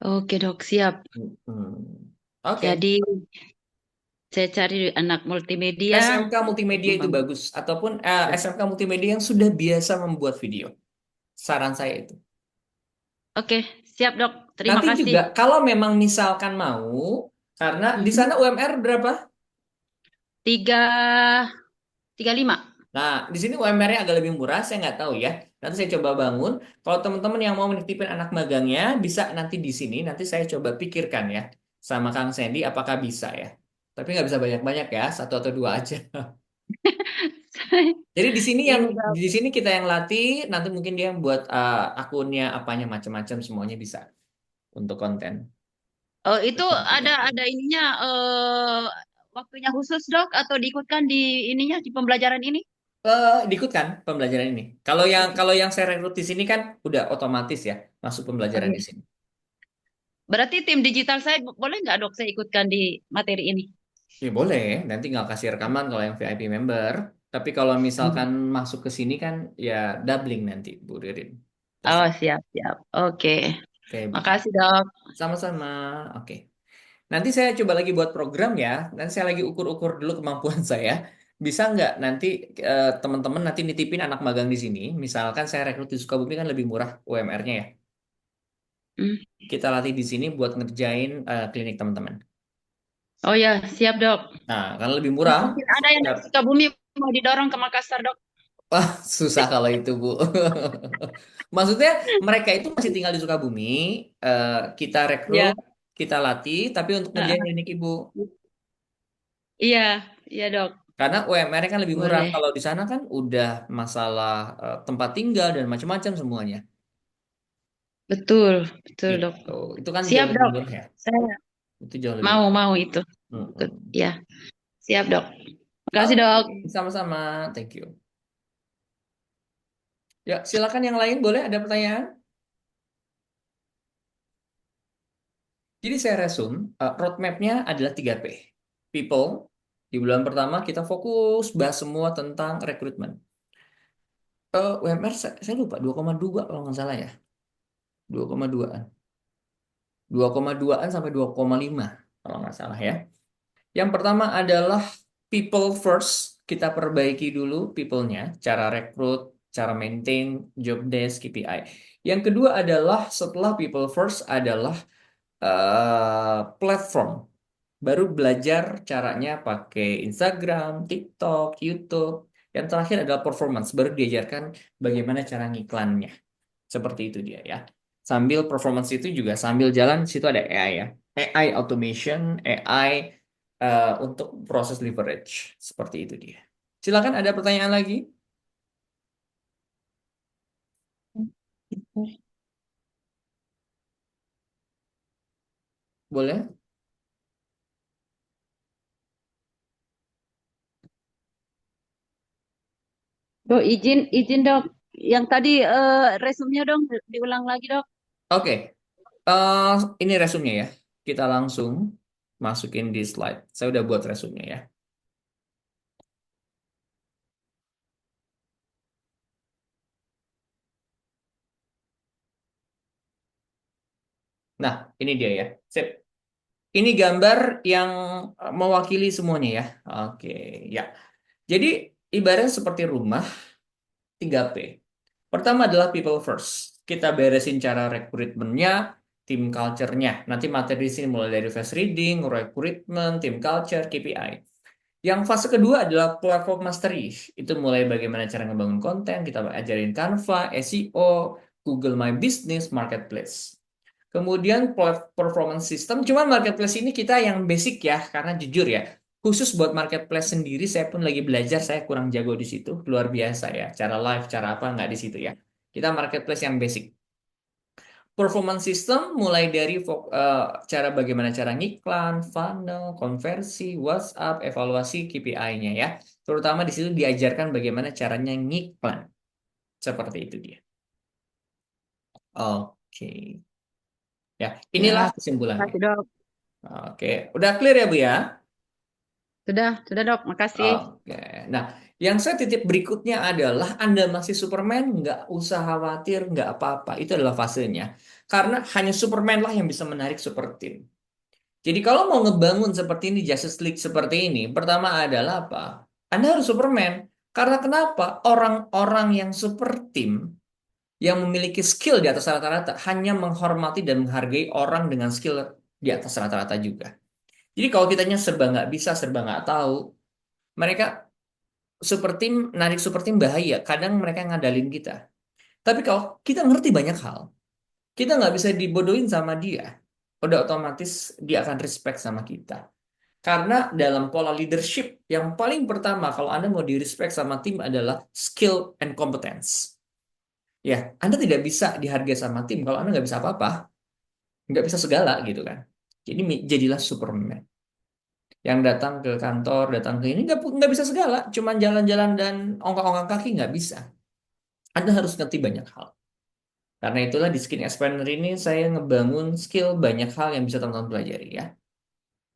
Oke, Dok, siap. Hmm. Oke. Jadi saya cari anak multimedia. SMK multimedia itu bagus, ataupun SMK multimedia yang sudah biasa membuat video. Saran saya itu. Oke, siap, Dok. Terima Nanti kasih. juga kalau memang misalkan mau, karena di Mhm. sana UMR berapa? 335. Nah, di sini UMR-nya agak lebih murah, saya nggak tahu ya. Nanti saya coba bangun. Kalau teman-teman yang mau menitipin anak magangnya, bisa nanti di sini. Nanti saya coba pikirkan ya, sama Kang Sandy, apakah bisa ya. Tapi nggak bisa banyak-banyak ya, satu atau dua aja. Jadi di sini yang Ini Dok. di sini kita yang latih, nanti mungkin dia yang buat akunnya apanya macam-macam semuanya bisa untuk konten. Oh, itu Seperti itu. ada ininya waktunya khusus Dok atau diikutkan di ininya di pembelajaran ini? Diikutkan pembelajaran ini. Kalau yang saya rekrut di sini kan udah otomatis ya masuk pembelajaran di Oke. sini. Berarti tim digital saya boleh nggak Dok saya ikutkan di materi ini? Ya boleh, nanti tinggal kasih rekaman kalau yang VIP member. Tapi kalau misalkan masuk ke sini kan ya doubling nanti Bu Ririn. Oh, Terserah. siap, siap. Oke. Kayak begitu. Makasih, Dok. Sama-sama. Oke. Nanti saya coba lagi buat program ya. Nanti saya lagi ukur-ukur dulu kemampuan saya. Bisa nggak nanti teman-teman nanti nitipin anak magang di sini. Misalkan saya rekrut di Sukabumi kan lebih murah UMR-nya ya. Hmm. Kita latih di sini buat ngerjain klinik teman-teman. Oh ya, siap, Dok. Nah, karena lebih murah. Mungkin ada yang dari Sukabumi mau didorong ke Makassar, Dok. Wah, susah kalau itu, Bu. Maksudnya mereka itu masih tinggal di Sukabumi, kita Ya. rekrut, kita latih, tapi untuk ngerjain Heeh. klinik Ibu. Iya, iya, Dok. Karena UMR-nya kan lebih murah. Boleh. Kalau di sana kan udah masalah tempat tinggal dan macam-macam semuanya. Betul, betul, Dok. Gitu. Itu kan Siap, jauh lebih Dok. murah ya. Saya Itu jauh lebih murah. mau itu. Mm-mm. Ya, siap, Dok. Makasih, Dok. Oke, sama-sama. Thank you. Ya, silakan yang lain boleh ada pertanyaan? Jadi saya resume, roadmap-nya adalah 3P. People, di bulan pertama kita fokus bahas semua tentang rekrutmen. UMR saya lupa 2,2 kalau nggak salah ya. 2,2-an. 2,2-an sampai 2,5 kalau nggak salah ya. Yang pertama adalah people first. Kita perbaiki dulu people-nya, cara rekrut, cara maintain, job desk, KPI. Yang kedua adalah setelah people first adalah platform. Baru belajar caranya pakai Instagram, TikTok, YouTube. Yang terakhir adalah performance. Baru diajarkan bagaimana cara ngiklannya. Seperti itu dia ya. Sambil performance itu juga sambil jalan, situ ada AI ya. AI automation, AI untuk proses leverage. Seperti itu dia. Silakan ada pertanyaan lagi? Boleh? Dok, izin, Dok. Yang tadi resumnya dong diulang lagi, Dok. Oke. Eh, ini resumenya ya. Kita langsung masukin di slide. Saya udah buat resumenya ya. Nah, ini dia ya. Sip. Ini gambar yang mewakili semuanya ya. Oke, ya. Jadi ibaratnya seperti rumah 3P. Pertama adalah people first. Kita beresin cara rekrutmennya, tim culture-nya. Nanti materi di sini mulai dari fast reading, recruitment, team culture, KPI. Yang fase kedua adalah platform mastery. Itu mulai bagaimana cara ngebangun konten, kita ajarin Canva, SEO, Google My Business, Marketplace. Kemudian performance system, cuman marketplace ini kita yang basic ya, karena jujur ya, khusus buat marketplace sendiri saya pun lagi belajar, saya kurang jago di situ, luar biasa ya, cara live, cara apa nggak di situ ya. Kita marketplace yang basic. Performance system mulai dari cara bagaimana cara ngiklan, funnel, konversi, WhatsApp, evaluasi KPI-nya ya. Terutama di situ diajarkan bagaimana caranya ngiklan. Seperti itu dia. Oke. Ya, inilah Ya, kesimpulannya. makasih, Dok. Oke, udah clear ya Bu ya? Sudah, Dok. Makasih. Oke, nah yang saya titip berikutnya adalah Anda masih Superman, nggak usah khawatir, nggak apa-apa. Itu adalah fasenya. Karena hanya Superman lah yang bisa menarik super team. Jadi kalau mau ngebangun seperti ini, Justice League seperti ini, pertama adalah apa? Anda harus Superman. Karena kenapa? Orang-orang yang super team, yang memiliki skill di atas rata-rata, hanya menghormati dan menghargai orang dengan skill di atas rata-rata juga. Jadi kalau kitanya serba nggak bisa, serba nggak tahu, Mereka super team, narik super team bahaya. Kadang mereka ngadalin kita. Tapi kalau kita ngerti banyak hal, kita nggak bisa dibodohin sama dia. Udah otomatis dia akan respect sama kita. Karena dalam pola leadership, yang paling pertama kalau Anda mau di-respect sama tim adalah skill and competence. Ya, Anda tidak bisa dihargai sama tim kalau Anda nggak bisa apa-apa. Nggak bisa segala gitu kan. Jadi jadilah Superman. Yang datang ke kantor, datang ke ini nggak bisa segala. Cuman jalan-jalan dan ongkang-ongkang kaki nggak bisa. Anda harus ngerti banyak hal. Karena itulah di Skin Expander ini saya ngebangun skill banyak hal yang bisa teman-teman pelajari ya.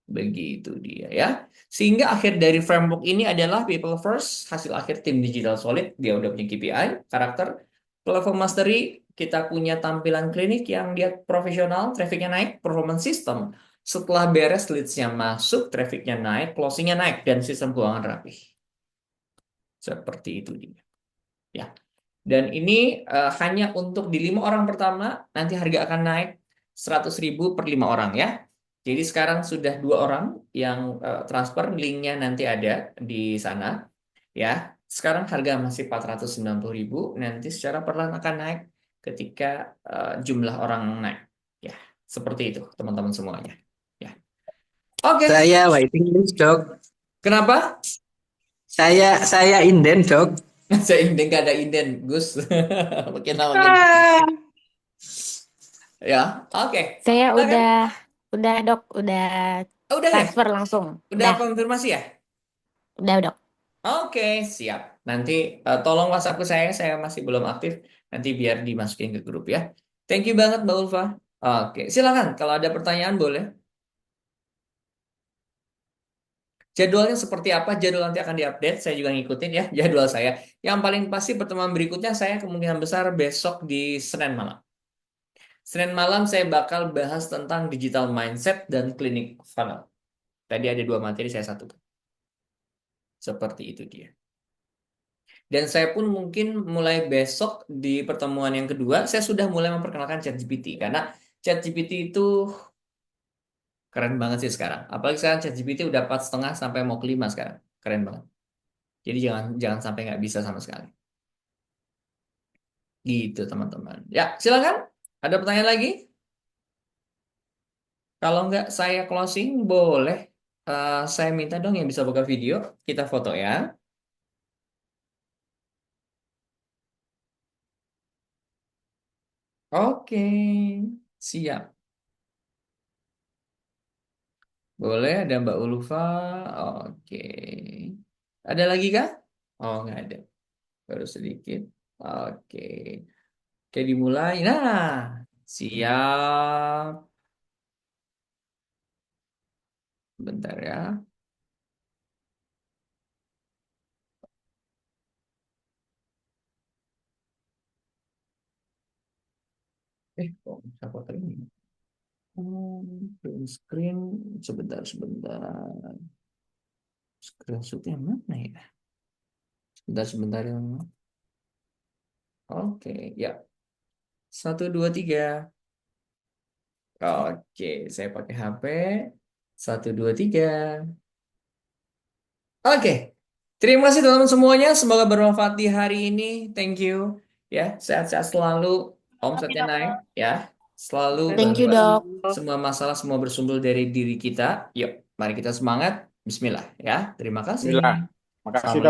Begitu dia ya. Sehingga akhir dari framework ini adalah people first, hasil akhir tim digital solid, dia udah punya KPI, karakter, platform mastery, kita punya tampilan klinik yang dia profesional, trafficnya naik, performance system. Setelah beres leads-nya masuk, trafficnya naik, closing-nya naik, dan sistem keuangan rapih. Seperti itu dia. Ya. Dan ini hanya untuk di 5 orang pertama, nanti harga akan naik 100.000 per 5 orang ya. Jadi sekarang sudah 2 orang yang transfer, linknya nanti ada di sana. Ya, sekarang harga masih 490.000, nanti secara perlahan akan naik ketika jumlah orang naik. Ya, seperti itu teman-teman semuanya. Ya. Oke, Saya waiting list, Dok. kenapa? Saya inden, Dok. Saya inden gak ada inden, Gus. Makin lama makin. Ah. Ya, oke. Saya Silakan. udah Dok, udah Oh, udah ya? transfer langsung. Udah Udah, konfirmasi ya? udah Dok. Oke, siap. Nanti tolong WhatsApp ke saya masih belum aktif. Nanti biar dimasukin ke grup ya. Thank you banget Mbak Ulfa. Oke, silakan. Kalau ada pertanyaan boleh. Jadwalnya seperti apa? Jadwal nanti akan diupdate. Saya juga ngikutin ya jadwal saya. Yang paling pasti pertemuan berikutnya saya kemungkinan besar besok di Senin malam. Senin malam saya bakal bahas tentang digital mindset dan klinik funnel. Tadi ada 2 materi, saya satukan. Seperti itu dia. Dan saya pun mungkin mulai besok di pertemuan yang kedua, saya sudah mulai memperkenalkan ChatGPT. Karena ChatGPT itu keren banget sih sekarang. Apalagi sekarang ChatGPT udah 4,5 sampai mau ke 5 sekarang. Keren banget. Jadi jangan sampai nggak bisa sama sekali. Gitu teman-teman. Ya, silakan. Ada pertanyaan lagi? Kalau nggak saya closing, boleh. Saya minta dong yang bisa buka video, kita foto ya. Oke, siap. Boleh, ada Mbak Ulfa. Oke. Ada lagi kah? Oh, nggak ada. Baru sedikit. Oke. Oke, dimulai. Nah, siap. Bentar ya. Kok bisa foto ini? Print screen. Sebentar. Screenshotnya mana ya? Sebentar yang. Oke, ya. 1, 2, 3. Oke, saya pakai HP. 1, 2, 3. Oke, terima kasih teman-teman semuanya. Semoga bermanfaat di hari ini. Thank you. Ya, sehat-sehat selalu. Omsetnya naik. Ya, selalu Thank you bahwa Dok. semua masalah semua bersumber dari diri kita. Yuk, mari kita semangat. Bismillah. Ya, terima kasih. Bismillah. Makasih, Dok. Assalamualaikum.